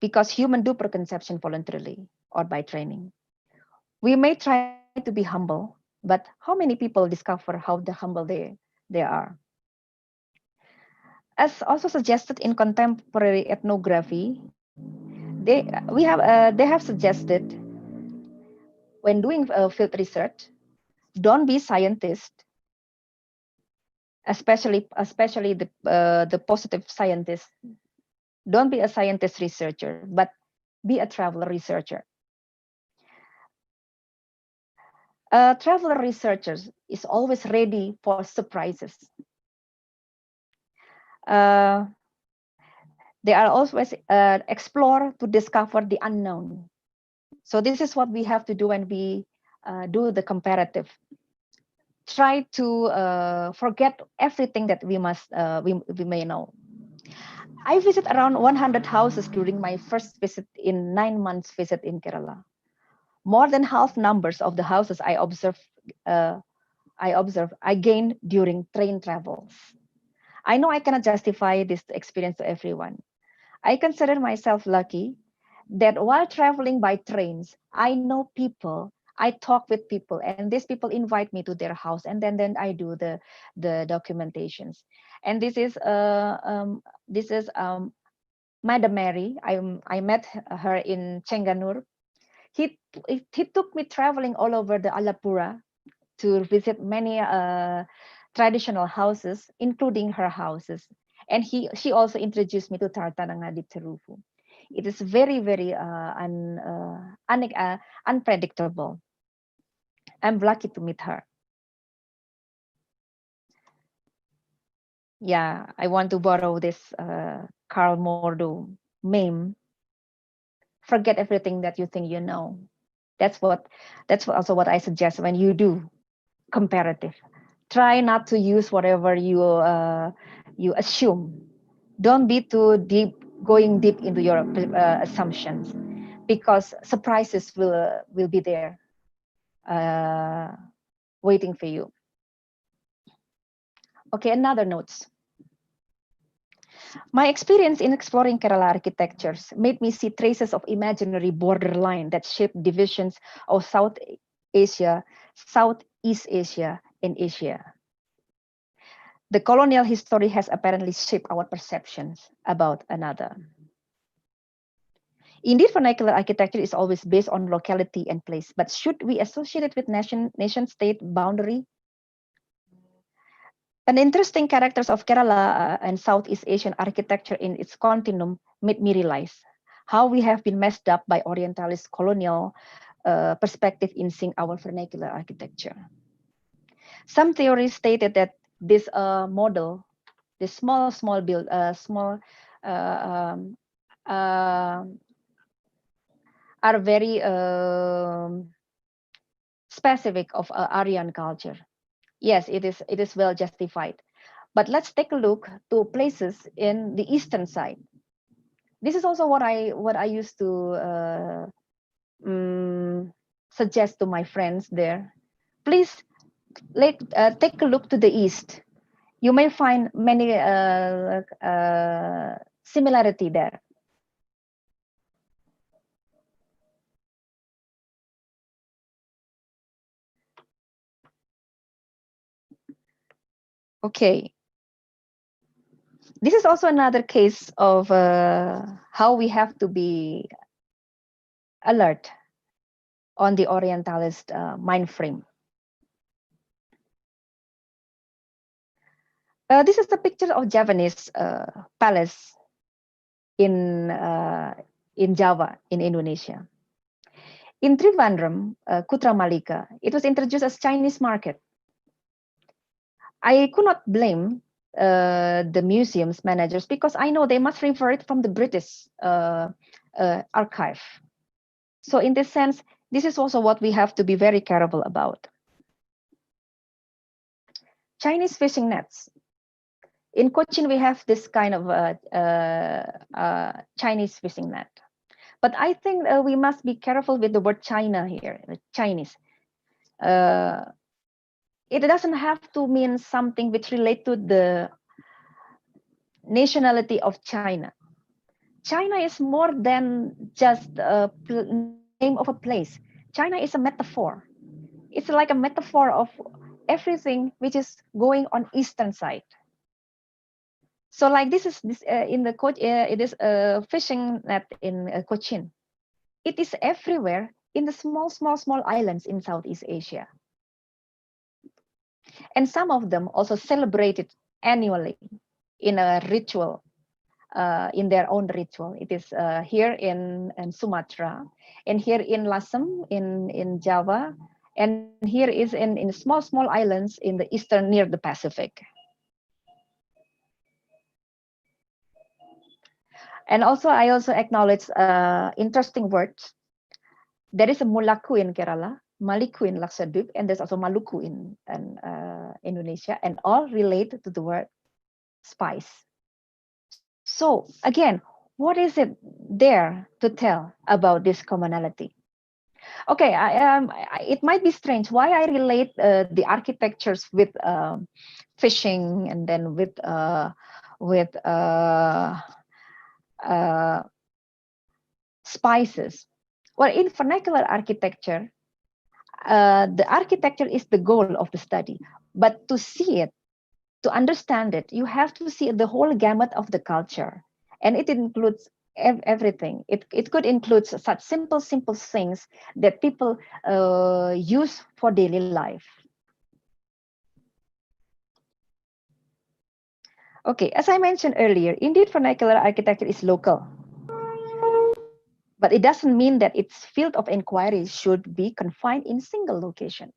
because humans do preconception voluntarily or by training. We may try to be humble, but how many people discover how the humble they are? As also suggested in contemporary ethnography, they have suggested, when doing field research, don't be scientist, especially the positive scientist. Don't be a scientist researcher, but be a traveler researcher. A traveler researcher is always ready for surprises. Uh, they are always explore to discover the unknown. So this is what we have to do when we do the comparative. Try to forget everything that we may know. I visit around 100 houses during my first visit in 9 months visit in Kerala. More than half numbers of the houses I gained during train travels. I know I cannot justify this experience to everyone. I consider myself lucky that while traveling by trains, I know people, I talk with people, and these people invite me to their house, and then I do the documentations. And this is Madam Mary. I met her in Chenganur. He took me traveling all over the Alapura to visit many traditional houses, including her houses. And she also introduced me to Tartananga Terufu. It is very, very unpredictable. I'm lucky to meet her. Yeah, I want to borrow this Carl Mordo meme. Forget everything that you think you know. That's also what I suggest when you do comparative. Try not to use whatever you assume. Don't be too deep, going deep into your assumptions, because surprises will be there, waiting for you. Okay, another notes. My experience in exploring Kerala architectures made me see traces of imaginary borderline that shape divisions of South Asia, Southeast Asia, and Asia. The colonial history has apparently shaped our perceptions about another. Indeed, vernacular architecture is always based on locality and place, but should we associate it with nation-state boundary? An interesting characters of Kerala and Southeast Asian architecture in its continuum made me realize how we have been messed up by Orientalist colonial perspective in seeing our vernacular architecture. Some theories stated that this model, this small build, are very specific of Aryan culture. Yes, it is well justified. But let's take a look to places in the eastern side. This is also what I used to suggest to my friends there. Please take a look to the east. You may find many similarity there. Okay. This is also another case of how we have to be alert on the Orientalist mind frame. This is the picture of Javanese palace in Java, in Indonesia. In Trivandrum, Kutra Malika, it was introduced as Chinese market. I could not blame the museum's managers, because I know they must refer it from the British archive. So in this sense, this is also what we have to be very careful about. Chinese fishing nets. In Cochin, we have this kind of Chinese fishing net. But I think we must be careful with the word China here, Chinese. It doesn't have to mean something which relate to the nationality of China. China is more than just a name of a place. China is a metaphor. It's like a metaphor of everything which is going on eastern side. So like this in the it is a fishing net in Cochin. It is everywhere in the small islands in Southeast Asia. And some of them also celebrated annually in a ritual, in their own ritual. It is here in Sumatra, and here in Lasem in Java, and here is in small islands in the eastern near the Pacific. And also, I also acknowledge interesting words. There is a Mulaku in Kerala, Maliku in Lakshadweep, and there's also Maluku in Indonesia, and all relate to the word spice. So again, what is it there to tell about this commonality? Okay, it might be strange why I relate the architectures with fishing and then with spices. Well, in vernacular architecture, the architecture is the goal of the study. But to see it, to understand it, you have to see the whole gamut of the culture. And it includes everything. It could include such simple things that people use for daily life. Okay, as I mentioned earlier, indeed vernacular architecture is local. But it doesn't mean that its field of inquiry should be confined in single location.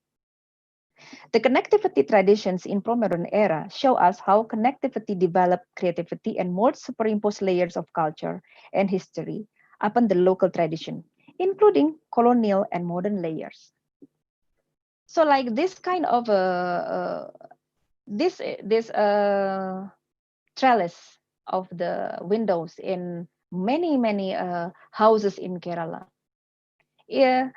The connectivity traditions in pre-modern era show us how connectivity developed creativity and more superimposed layers of culture and history upon the local tradition, including colonial and modern layers. So like this kind of trellis of the windows in many houses in Kerala. Yeah,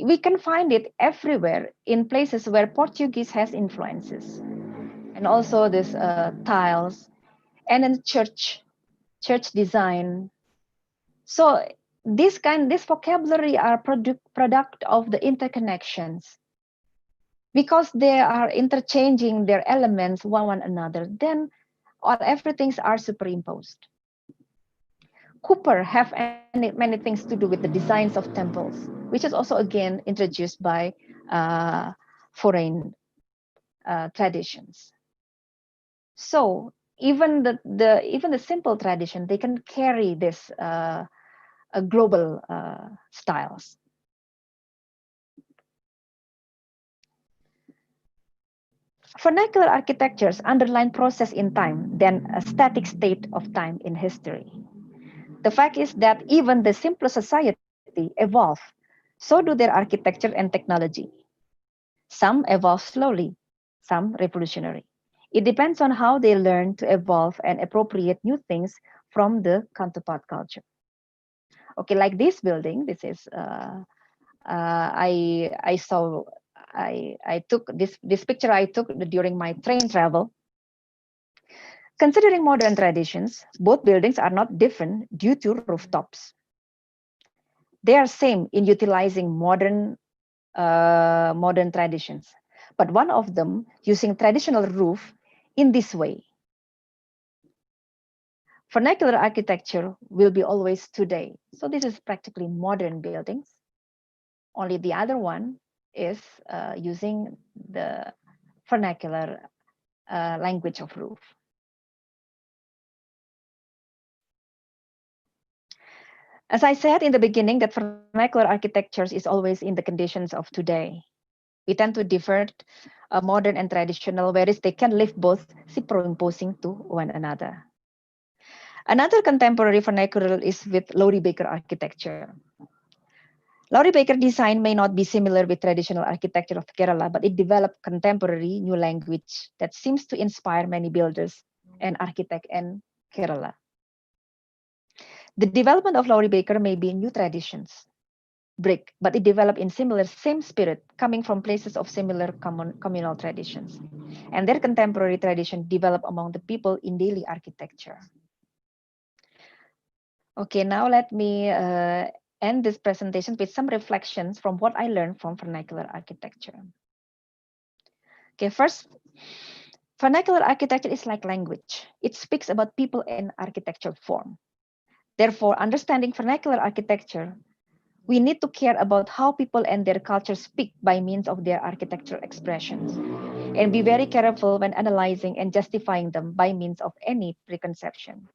we can find it everywhere in places where Portuguese has influences, and also this tiles, and then church design. So this vocabulary are product of the interconnections. Because they are interchanging their elements one another, then everything are superimposed. Cooper have many things to do with the designs of temples, which is also again introduced by foreign traditions. So even the simple tradition, they can carry this global styles. Vernacular architectures underline process in time than a static state of time in history. The fact is that even the simplest society evolve, so do their architecture and technology. Some evolve slowly, some revolutionary. It depends on how they learn to evolve and appropriate new things from the counterpart culture. Okay, like this building, this is I took this picture I took during my train travel. Considering modern traditions, both buildings are not different due to rooftops. They are same in utilizing modern traditions, but one of them using traditional roof in this way. Vernacular architecture will be always today. So this is practically modern buildings. Only the other one is using the vernacular language of roof. As I said in the beginning, that vernacular architectures is always in the conditions of today. We tend to divert modern and traditional, whereas they can live both superimposing to one another. Another contemporary vernacular is with Laurie Baker architecture. Laurie Baker design may not be similar with traditional architecture of Kerala, but it developed contemporary new language that seems to inspire many builders and architects in Kerala. The development of Laurie Baker may be new traditions, brick, but it developed in similar same spirit, coming from places of similar communal traditions. And their contemporary tradition developed among the people in daily architecture. Okay, now let me end this presentation with some reflections from what I learned from vernacular architecture. Okay, first, vernacular architecture is like language. It speaks about people in architecture form. Therefore, understanding vernacular architecture, we need to care about how people and their culture speak by means of their architectural expressions, and be very careful when analyzing and justifying them by means of any preconception,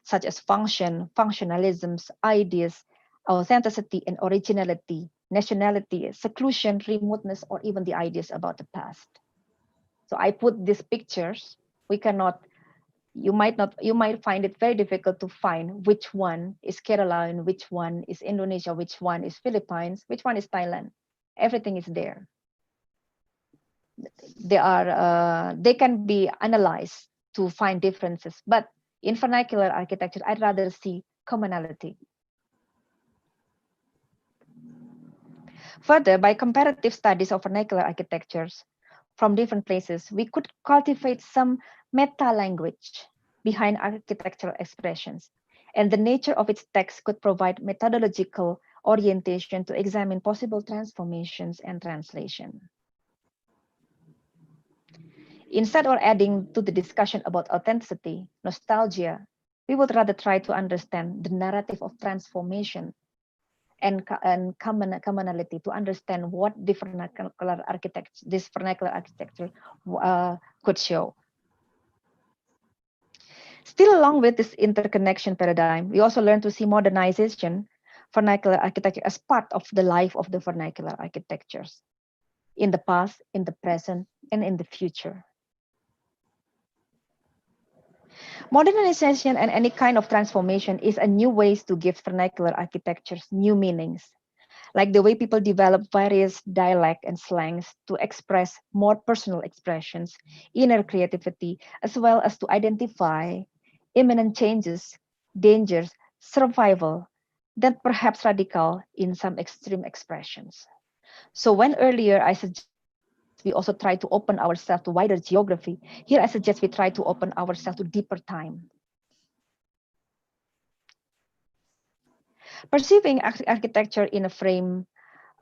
such as function, functionalisms, ideas, authenticity and originality, nationality, seclusion, remoteness, or even the ideas about the past. So I put these pictures. We cannot, you might find it very difficult to find which one is Kerala and which one is Indonesia, which one is Philippines, which one is Thailand. Everything is there. They can be analyzed to find differences, but in vernacular architecture, I'd rather see commonality. Further, by comparative studies of vernacular architectures from different places, we could cultivate some meta language behind architectural expressions, and the nature of its text could provide methodological orientation to examine possible transformations and translation. Instead of adding to the discussion about authenticity, nostalgia, we would rather try to understand the narrative of transformation and commonality to understand what this vernacular architecture could show. Still, along with this interconnection paradigm, we also learn to see modernization vernacular architecture as part of the life of the vernacular architectures in the past, in the present, and in the future. Modernization and any kind of transformation is a new ways to give vernacular architectures new meanings, like the way people develop various dialect and slangs to express more personal expressions, inner creativity, as well as to identify imminent changes, dangers, survival, that perhaps radical in some extreme expressions. So when earlier I suggest we also try to open ourselves to wider geography, here I suggest we try to open ourselves to deeper time. Perceiving architecture in a frame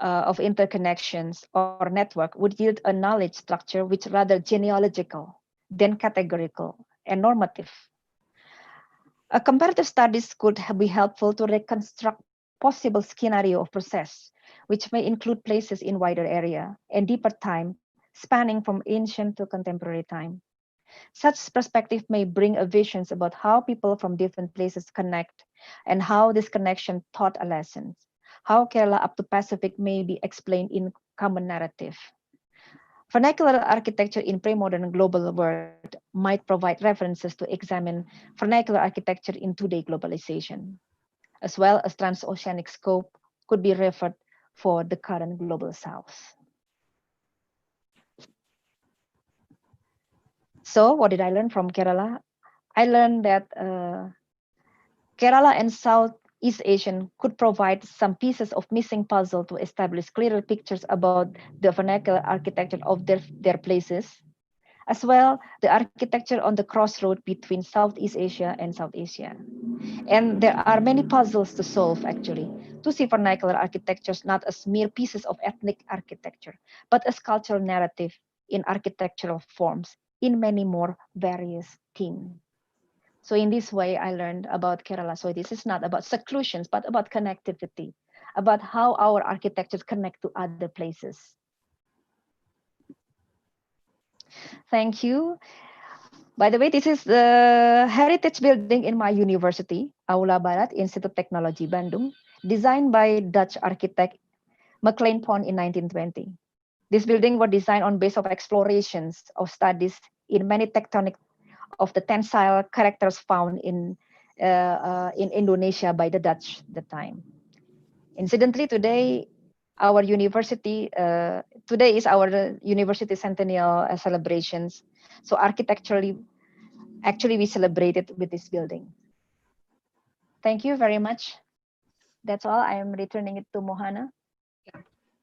of interconnections or network would yield a knowledge structure which rather genealogical than categorical and normative. A comparative studies could be helpful to reconstruct possible scenario of process, which may include places in wider area and deeper time, spanning from ancient to contemporary time. Such perspective may bring a visions about how people from different places connect and how this connection taught a lesson. How Kerala up to Pacific may be explained in common narrative. Vernacular architecture in pre-modern global world might provide references to examine vernacular architecture in today's globalization, as well as transoceanic scope could be referred for the current global south. So what did I learn from Kerala? I learned that Kerala and Southeast Asian could provide some pieces of missing puzzle to establish clearer pictures about the vernacular architecture of their places, as well the architecture on the crossroad between Southeast Asia and South Asia. And there are many puzzles to solve actually, to see vernacular architectures not as mere pieces of ethnic architecture, but as cultural narrative in architectural forms in many more various themes. So in this way, I learned about Kerala. So this is not about seclusions, but about connectivity, about how our architectures connect to other places. Thank you. By the way, this is the heritage building in my university, Aula Barat, Institute Teknologi Bandung, designed by Dutch architect McLean Pond in 1920. This building was designed on base of explorations of studies in many tectonic of the tensile characters found in Indonesia by the Dutch at the time. Incidentally, today our university today is our university centennial celebrations. So architecturally, actually, we celebrated with this building. Thank you very much. That's all. I am returning it to Mohana.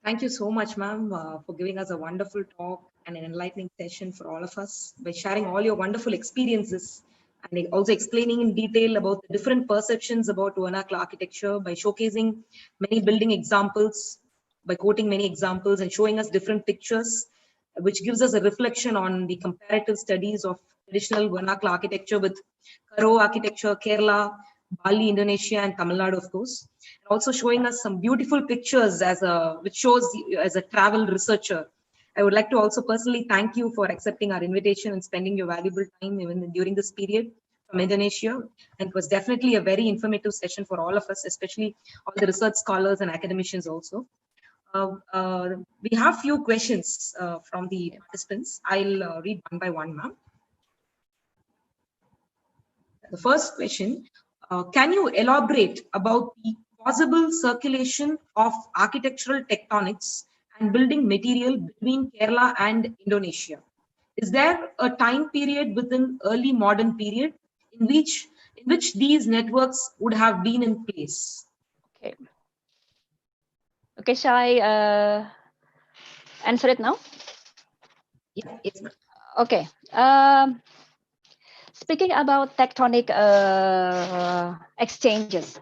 Thank you so much, ma'am, for giving us a wonderful talk and an enlightening session for all of us by sharing all your wonderful experiences and also explaining in detail about the different perceptions about vernacular architecture by showcasing many building examples, by quoting many examples and showing us different pictures, which gives us a reflection on the comparative studies of traditional vernacular architecture with Karo architecture, Kerala, Bali, Indonesia, and Tamil Nadu, of course. And also showing us some beautiful pictures which shows as a travel researcher. I would like to also personally thank you for accepting our invitation and spending your valuable time even during this period from Indonesia. And it was definitely a very informative session for all of us, especially all the research scholars and academicians also. We have few questions from the participants. I'll read one by one, ma'am. The first question, can you elaborate about the possible circulation of architectural tectonics and building material between Kerala and Indonesia? Is there a time period within early modern period in which these networks would have been in place? Okay. Okay, shall I answer it now? Yeah, yes, ma'am. Okay. Speaking about tectonic exchanges,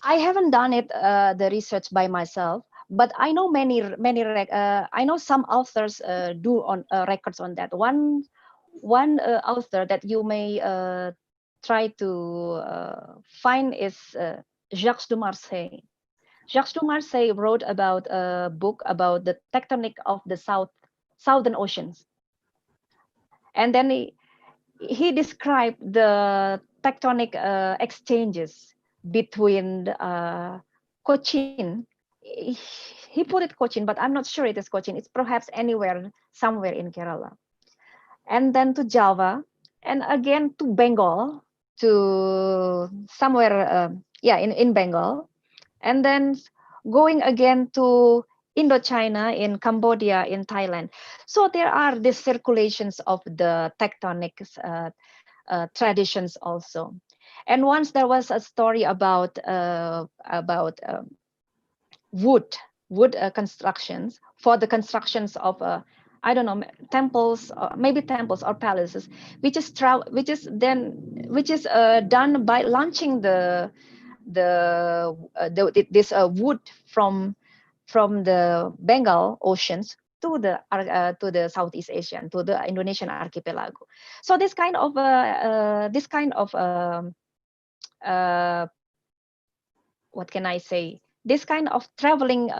I haven't done it the research by myself, but I know I know some authors do on records on that. One author that you may try to find is Jacques de Marseille. Jacques de Marseille wrote about a book about the tectonic of the southern oceans, and then he described the tectonic exchanges between Cochin. He put it Cochin, but I'm not sure it is Cochin. It's perhaps somewhere in Kerala. And then to Java, and again to Bengal, to somewhere, in Bengal. And then going again to Indochina, in Cambodia, in Thailand. So there are these circulations of the tectonic traditions also. And once there was a story about wood constructions for the constructions of I don't know, temples, maybe temples or palaces, which is done by launching this wood from the Bengal oceans to the Southeast Asian, to the Indonesian archipelago. So this kind of what can I say? This kind of traveling.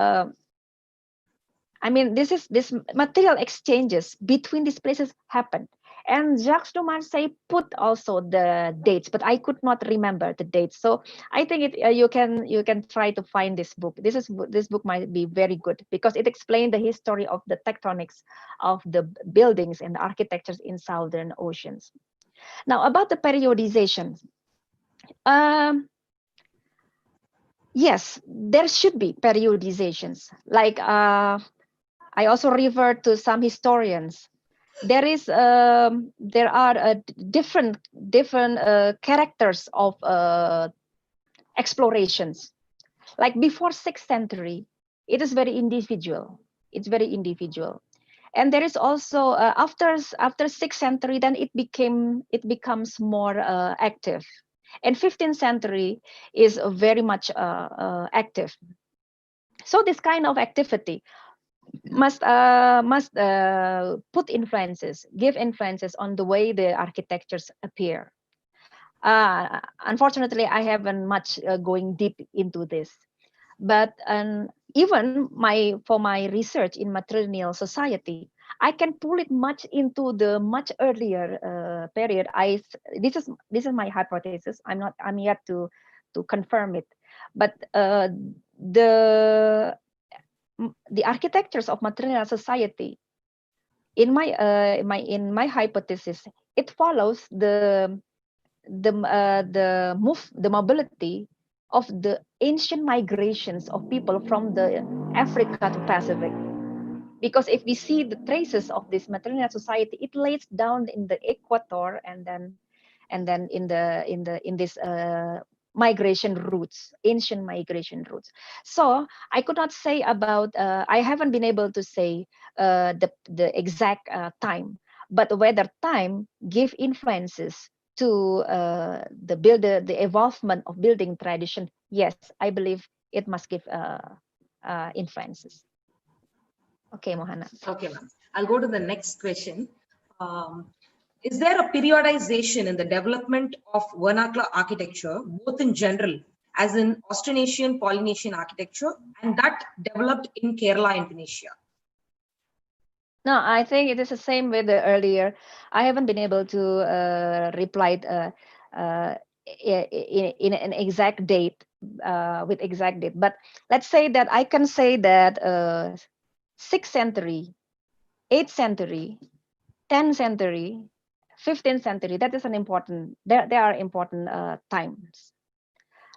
I mean, this material exchanges between these places happened. And Jacques de Marseille put also the dates, but I could not remember the dates. So I think you can try to find this book. This book might be very good because it explained the history of the tectonics of the buildings and the architectures in southern oceans. Now about the periodization. Yes, there should be periodizations. Like I also refer to some historians. There are different characters of explorations. Like before 6th century, it is very individual. It's very individual. And there is also after 6th century, then it becomes more active. And 15th century is very much active. So this kind of activity must put influences, give influences on the way the architectures appear. Unfortunately, I haven't much going deep into this, but even for my research in matrilineal society, I can pull it much into the much earlier period. This is my hypothesis. I'm yet to confirm it, but the architectures of matrilineal society, in my hypothesis, it follows the mobility of the ancient migrations of people from the Africa to Pacific. Because if we see the traces of this matrilineal society, it lays down in the equator and then in this migration routes, ancient migration routes. So I could not say about, I haven't been able to say the exact time, but whether time give influences to the evolvement of building tradition, yes, I believe it must give influences. Okay, Mohana. Okay, ma'am. I'll go to the next question. Is there a periodization in the development of vernacular architecture, both in general, as in Austronesian, Polynesian architecture, and that developed in Kerala, Indonesia? No, I think it is the same with the earlier. I haven't been able to reply in an exact date, with exact date. But let's say that I can say that 6th century, 8th century, 10th century, 15th century, that is an important, there are important times.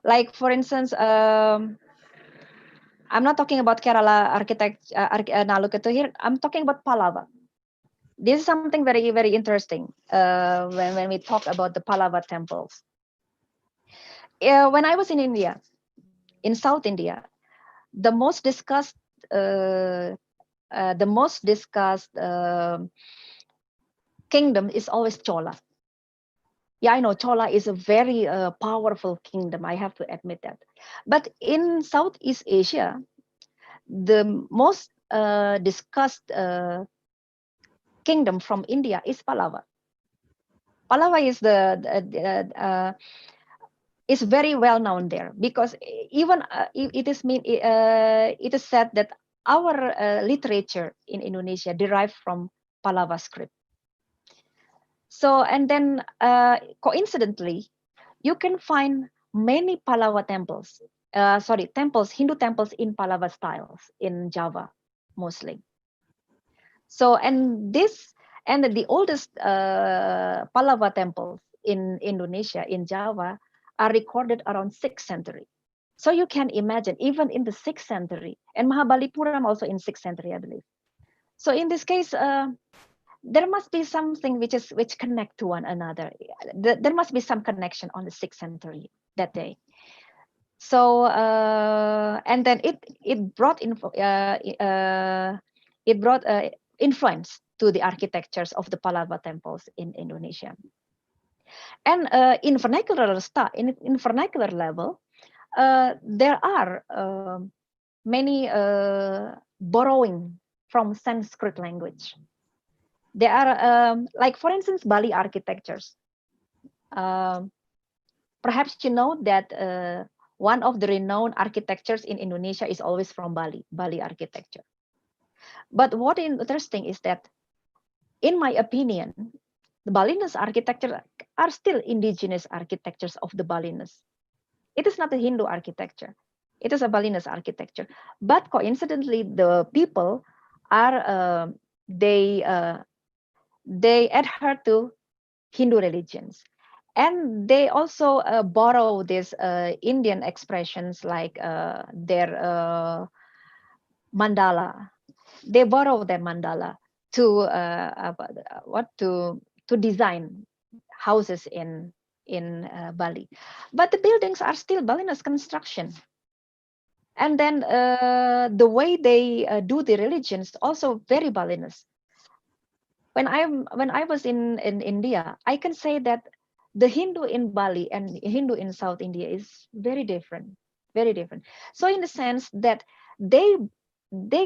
Like for instance, I'm not talking about Kerala architect, Naluketu here, I'm talking about Pallava. This is something very, very interesting when we talk about the Pallava temples. When I was in India, in South India, the most discussed kingdom is always Chola. Yeah, I know Chola is a very powerful kingdom. I have to admit that. But in Southeast Asia, the most discussed kingdom from India is Pallava. Pallava is is very well known there, because even it is said that our literature in Indonesia derived from Pallava script. So, and then coincidentally, you can find many Pallava temples, Hindu temples in Pallava styles in Java, mostly. So, and the oldest Pallava temples in Indonesia, in Java, are recorded around 6th century. So you can imagine, even in the 6th century, and Mahabalipuram also in 6th century, I believe. So in this case, there must be something which connect to one another. There must be some connection on the 6th century that day. So and then it brought influence to the architectures of the Pallava temples in Indonesia. And in vernacular level, there are many borrowing from Sanskrit language. There are like, for instance, Bali architectures. Perhaps you know that one of the renowned architectures in Indonesia is always from Bali architecture. But what is interesting is that, in my opinion, the Balinese architecture are still indigenous architectures of the Balinese. It is not a Hindu architecture. It is a Balinese architecture. But coincidentally, the people are they adhere to Hindu religions, and they also borrow these Indian expressions like their mandala. They borrow their mandala to to design houses in Bali, but the buildings are still Balinese construction. And then the way they do the religions also very Balinese. When I was in India, I can say that the Hindu in Bali and Hindu in South India is very different, very different. So in the sense that they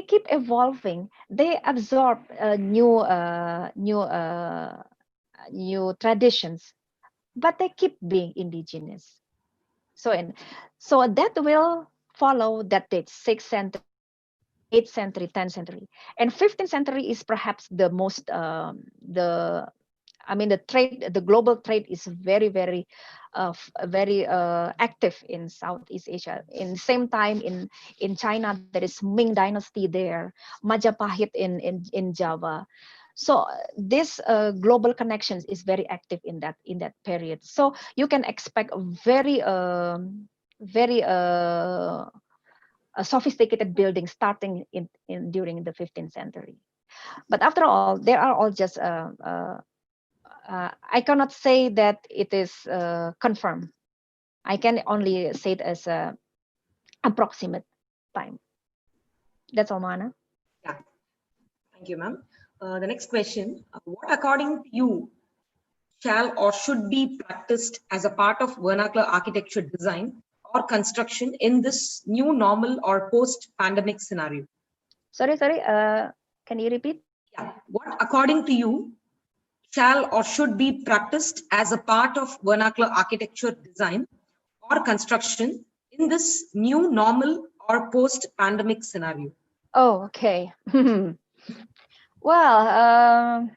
keep evolving, they absorb new traditions, but they keep being indigenous. So that will follow that date, 6th century, 8th century, 10th century, and 15th century is perhaps the most the global trade is very, very active in Southeast Asia. In the same time, in China, there is Ming Dynasty there, Majapahit in Java. So this global connections is very active in that period. So you can expect a very very sophisticated buildings starting during the 15th century. But after all, they are all just I cannot say that it is confirmed. I can only say it as a approximate time. That's all, Mana. Yeah, thank you, ma'am. The next question, what according to you shall or should be practiced as a part of vernacular architecture design or construction in this new normal or post-pandemic scenario? Sorry. Can you repeat? Yeah, what according to you shall or should be practiced as a part of vernacular architecture design or construction in this new normal or post-pandemic scenario? Oh, okay. Well,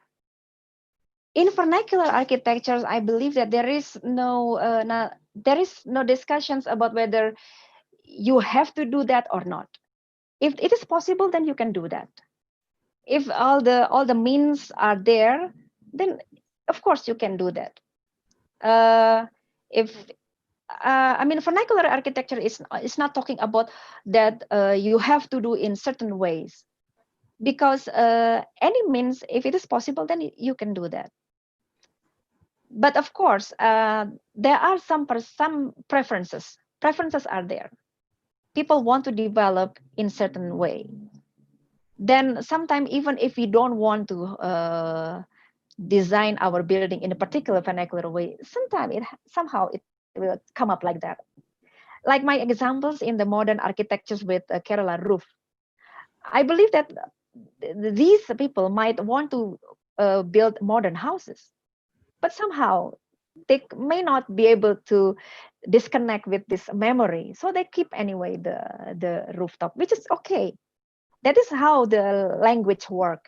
in vernacular architectures, I believe that there is no discussions about whether you have to do that or not. If it is possible, then you can do that. If all the means are there, then of course you can do that. If I mean, vernacular architecture is not talking about that you have to do in certain ways, because any means, if it is possible, then you can do that. But of course, there are some preferences. Preferences are there. People want to develop in certain way. Then sometimes, even if we don't want to design our building in a particular vernacular way, sometimes somehow it will come up like that. Like my examples in the modern architectures with Kerala roof. I believe that these people might want to build modern houses, but somehow they may not be able to disconnect with this memory, so they keep anyway the rooftop, which is okay. That is how the language work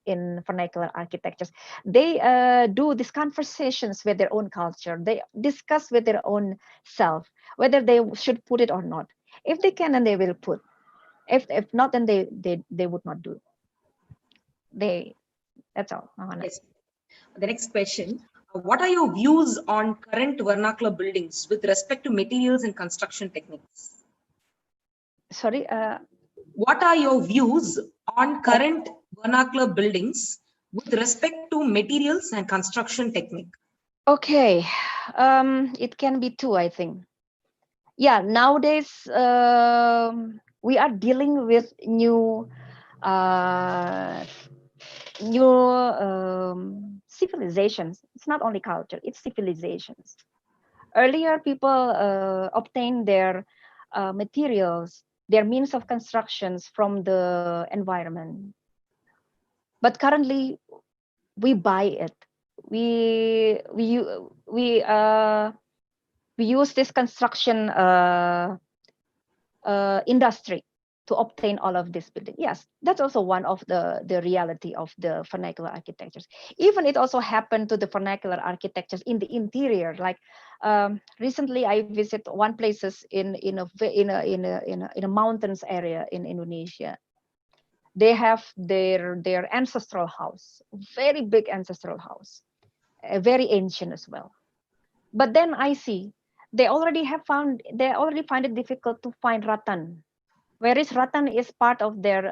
in vernacular architectures. They do these conversations with their own culture. They discuss with their own self whether they should put it or not. If they can, then they will put. If not, then they would not do. That's all. Yes. The next question, what are your views on current vernacular buildings with respect to materials and construction techniques? Sorry. What are your views on current vernacular buildings with respect to materials and construction technique? Okay, it can be two, I think. Yeah, nowadays we are dealing with new civilizations. It's not only culture, it's civilizations. Earlier, people obtained their materials, their means of constructions from the environment. But currently, we buy it. We use this construction industry to obtain all of this building. Yes, that's also one of the reality of the vernacular architectures. Even it also happened to the vernacular architectures in the interior. Like recently, I visit one places in a mountains area in Indonesia. They have their ancestral house, very big ancestral house, very ancient as well. But then I see they already find it difficult to find rattan. Whereas rattan is part of their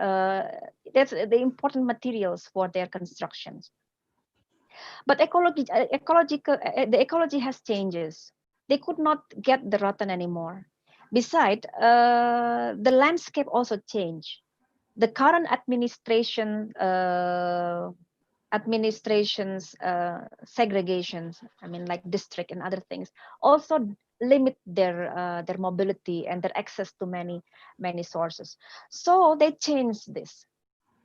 that's the important materials for their constructions. But the ecology has changes. They could not get the rattan anymore. Besides, the landscape also changed. The current administration's segregations, I mean, like district and other things, also limit their mobility and their access to many sources. So they changed this.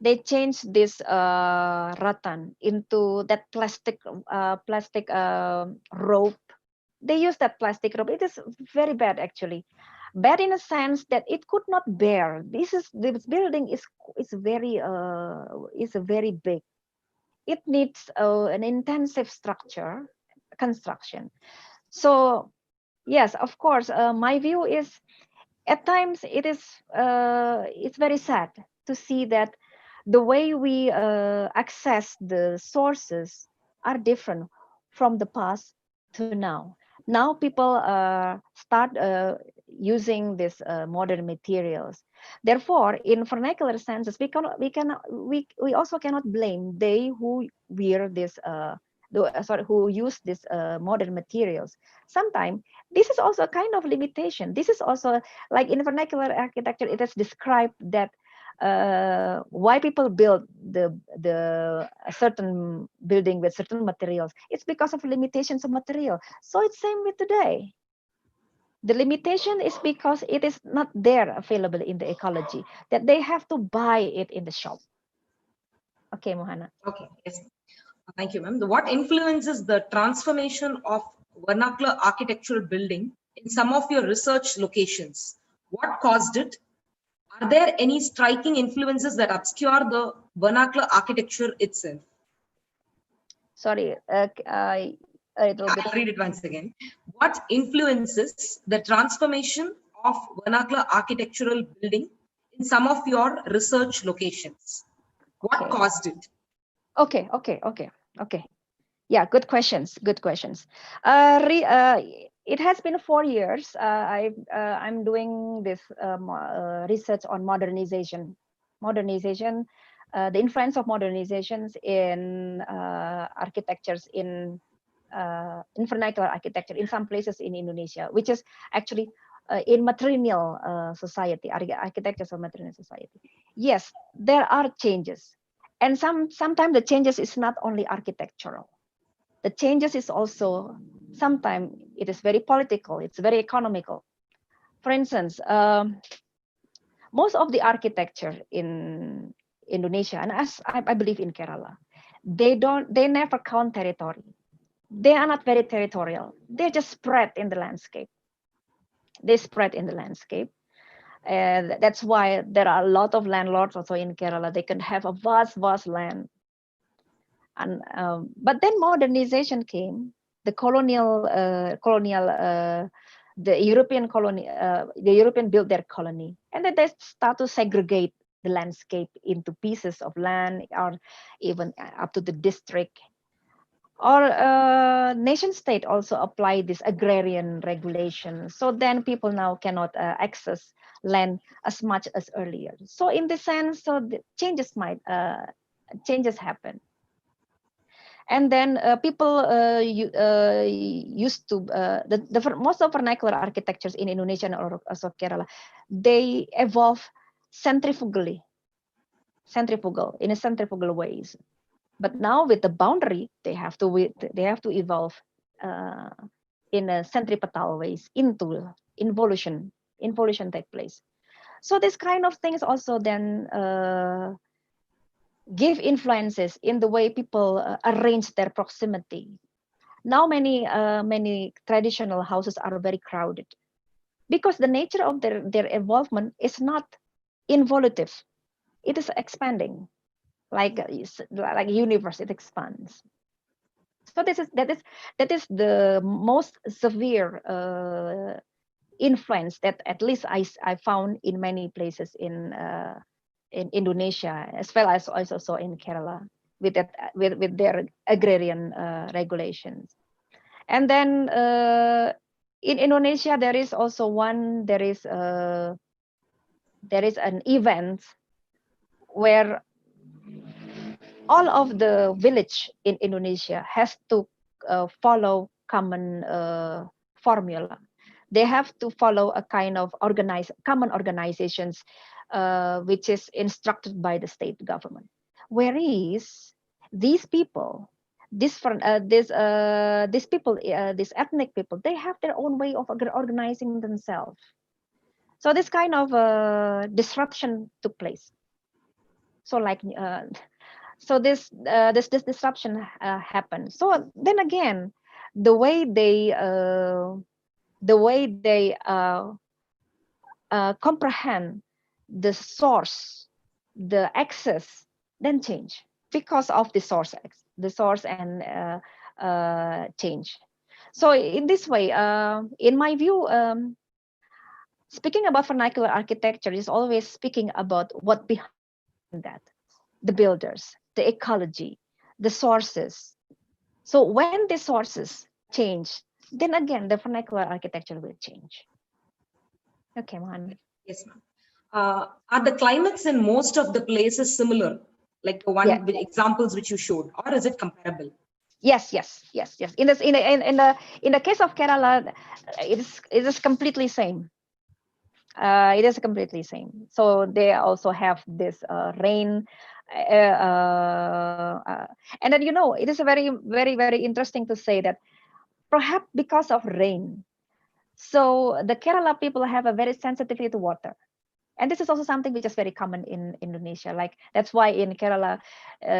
They changed this rattan into that plastic rope. They use that plastic rope. It is very bad, actually. Bad in a sense that it could not bear. This building is very big. It needs an intensive construction. So yes, of course, my view is at times it's very sad to see that the way we access the sources are different from the past to now. Now people start using this modern materials. Therefore, in vernacular senses, we also cannot blame they who wear this who use this modern materials. Sometimes this is also a kind of limitation. This is also like in vernacular architecture, it is described that why people build a certain building with certain materials. It's because of limitations of material. So it's same with today. The limitation is because it is not there available in the ecology, that they have to buy it in the shop. Okay, Mohana. Okay, yes. Thank you, ma'am. What influences the transformation of vernacular architectural building in some of your research locations? What caused it? Are there any striking influences that obscure the vernacular architecture itself? Sorry, a little bit. I'll read it once again. What influences the transformation of vernacular architectural building in some of your research locations? What Okay. caused it? Okay. Yeah, good questions. Good questions. It has been 4 years. I'm doing this research on modernization. The influence of modernizations in architectures in vernacular architecture in some places in Indonesia, which is actually in matrilineal society, architectures of matrilineal society. Yes, there are changes, and sometimes the changes is not only architectural. The changes is also sometimes it is very political. It's very economical. For instance, most of the architecture in Indonesia, and as I believe in Kerala, they never count territory. They are not very territorial. They just spread in the landscape. They spread in the landscape. And that's why there are a lot of landlords also in Kerala. They can have a vast land. And but then modernization came. The the European built their colony, and then they start to segregate the landscape into pieces of land, or even up to the district. Or nation state also apply this agrarian regulation. So then people now cannot access land as much as earlier. So in the sense, so the changes happen. And then people used to most of vernacular architectures in Indonesia or also Kerala, they evolve centrifugal in a centrifugal ways. But now with the boundary, they have to evolve in a centripetal ways into involution take place. So this kind of things also then give influences in the way people arrange their proximity. Now many traditional houses are very crowded because the nature of their evolvement is not involutive. It is expanding, like universe, it expands. So that is the most severe influence that at least I found in many places in Indonesia, as well as also in Kerala, with their agrarian regulations. And then in Indonesia there is also there is an event where all of the village in Indonesia has to follow common formula. They have to follow a kind of common organizations, which is instructed by the state government. Whereas these people, these ethnic people, they have their own way of organizing themselves. So this kind of disruption took place. So like. So this disruption happened. So then again, the way they comprehend the source, the access, then change because of the source and change. So in this way, in my view, speaking about vernacular architecture is always speaking about what behind that. The builders, the ecology, the sources. So when the sources change, then again the vernacular architecture will change. Okay, Mohan. Yes, ma'am. Are the climates in most of the places similar, like the one Yeah. with examples which you showed, or is it comparable? Yes. In this, in the case of Kerala, it is completely same. It is completely same. So they also have this rain, and then it is a very interesting to say that perhaps because of rain, so the Kerala people have a very sensitivity to water. And this is also something which is very common in Indonesia. Like that's why in Kerala,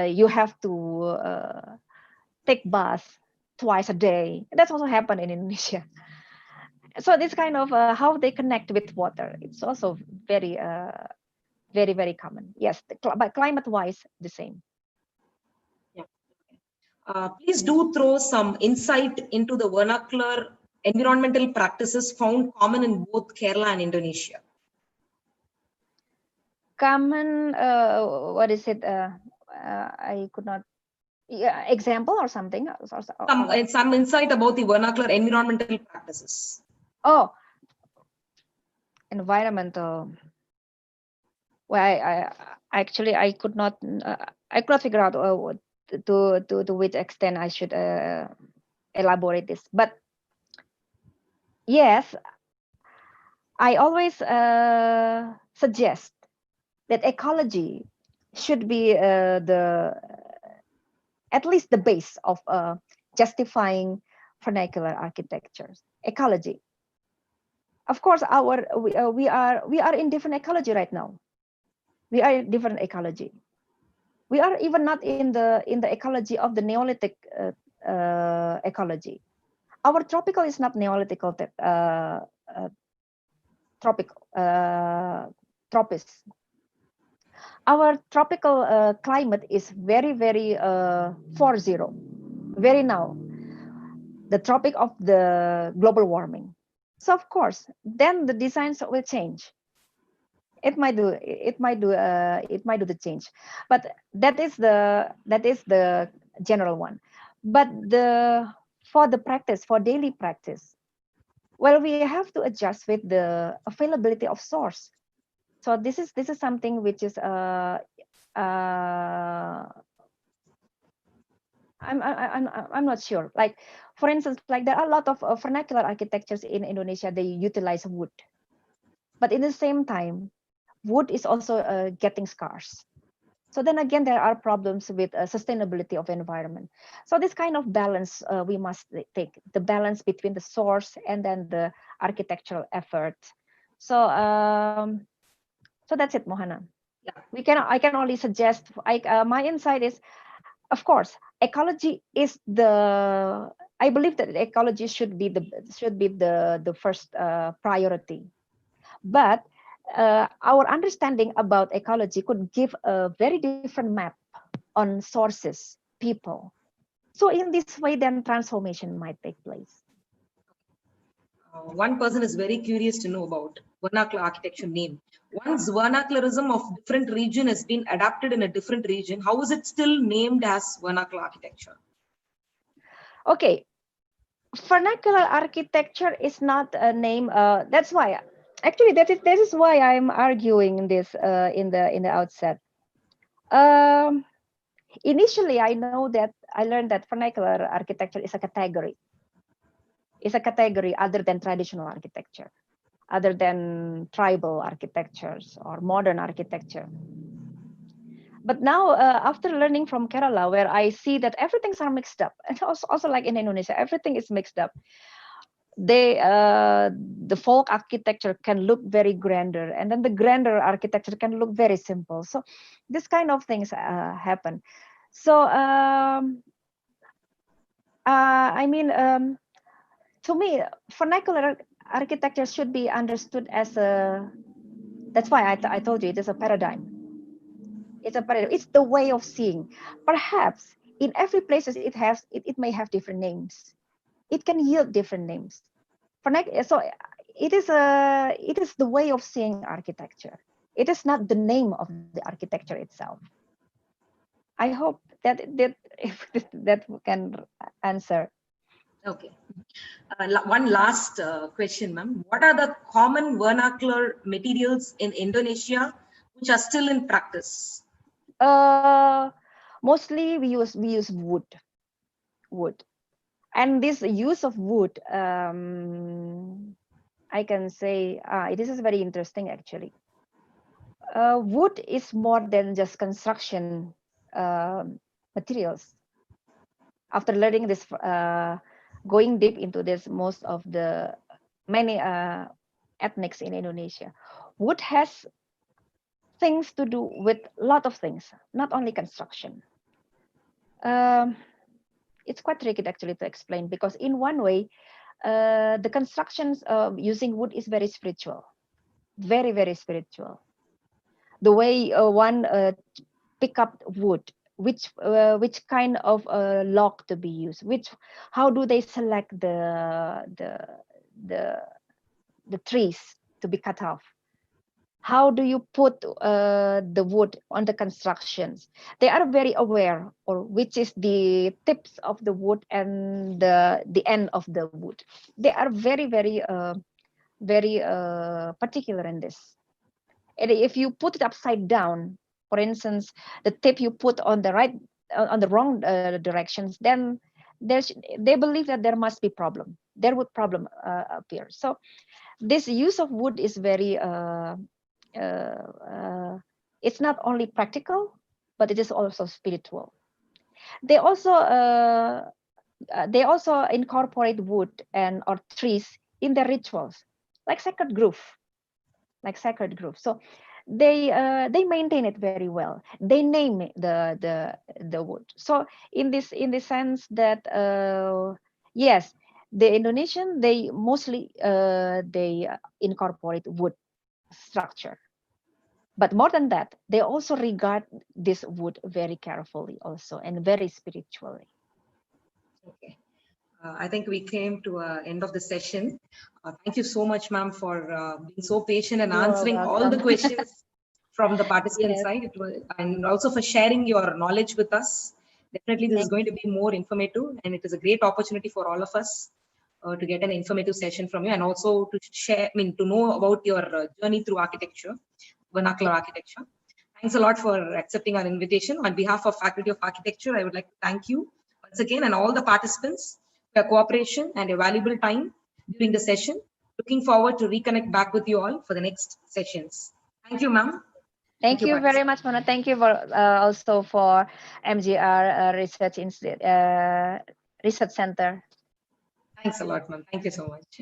you have to take bath twice a day. That's also happened in Indonesia. So this kind of how they connect with water, it's also very common. Yes, but climate-wise, the same. Yeah. Please do throw some insight into the vernacular environmental practices found common in both Kerala and Indonesia. Common, what is it? I could not. Yeah, example or something. Some insight about the vernacular environmental practices. Oh, environmental. Well, I actually I could not figure out to which extent I should elaborate this. But yes, I always suggest that ecology should be at least the base of justifying vernacular architectures. Ecology. Of course, we are in different ecology right now. We are in different ecology. We are even not in the ecology of the Neolithic ecology. Our tropical is not Neolithical tropics. Our tropical climate is very 40, very now, the tropic of the global warming. So of course, then the designs will change. It might do the change, but that is the general one. But for daily practice, well, we have to adjust with the availability of source. So this is something which is I'm not sure. Like for instance, like there are a lot of vernacular architectures in Indonesia. They utilize wood, but in the same time, wood is also getting scarce. So then again, there are problems with sustainability of environment. So this kind of balance we must take, the balance between the source and then the architectural effort. So so that's it, Mohana. Yeah. I can only suggest. My insight is, of course, ecology is the. I believe that ecology should be the first priority, but our understanding about ecology could give a very different map on sources, people. So in this way, then transformation might take place. One person is very curious to know about vernacular architecture name. Once vernacularism of different region has been adapted in a different region, how is it still named as vernacular architecture? Okay, vernacular architecture is not a name. That's why, actually, that is why I'm arguing this in the outset. Initially, I learned that vernacular architecture is a category. It's a category other than traditional architecture, other than tribal architectures or modern architecture. But now, after learning from Kerala, where I see that everything's are mixed up, and also like in Indonesia, everything is mixed up. The folk architecture can look very grander, and then the grander architecture can look very simple. So this kind of things happen. So to me, vernacular architecture should be understood as a. That's why I told you it is a paradigm. It's a paradigm. It's the way of seeing. Perhaps in every places it may have different names. It can yield different names. So it is the way of seeing architecture. It is not the name of the architecture itself. I hope that if that can answer. Okay. One last question, ma'am. What are the common vernacular materials in Indonesia which are still in practice? Mostly we use wood, and this use of wood, I can say this is very interesting actually. Wood is more than just construction materials. After learning this, going deep into this, most of the many ethnics in Indonesia, wood has things to do with a lot of things, not only construction. It's quite tricky actually to explain, because in one way, the constructions using wood is very spiritual, very, very spiritual. The way one pick up wood, which kind of log to be used, how do they select the trees to be cut off, how do you put the wood on the constructions. They are very aware, or which is the tips of the wood and the end of the wood. They are very, very particular in this. And if you put it upside down, for instance, the tip you put on the right, on the wrong directions, then they believe that there must be problem. There would problem appear. So this use of wood is very it's not only practical, but it is also spiritual. They also incorporate wood and or trees in their rituals, like sacred grove, So they maintain it very well. They name the wood. So in this sense that yes, the Indonesian, they mostly they incorporate wood structure. But more than that, they also regard this wood very carefully also, and very spiritually. Okay. I think we came to an end of the session. Thank you so much, ma'am, for being so patient and answering all the questions from the participant side, and also for sharing your knowledge with us. Definitely, this is going to be more informative, and it is a great opportunity for all of us to get an informative session from you, and also to share, to know about your journey through architecture, vernacular architecture. Thanks a lot for accepting our invitation. On behalf of Faculty of Architecture, I would like to thank you once again, and all the participants for your cooperation and your valuable time during the session. Looking forward to reconnect back with you all for the next sessions. Thank you, ma'am. Thank you very much, Mona. Thank you for also for MGR Research Institute, Research Center. Thanks a lot, ma'am. Thank you so much.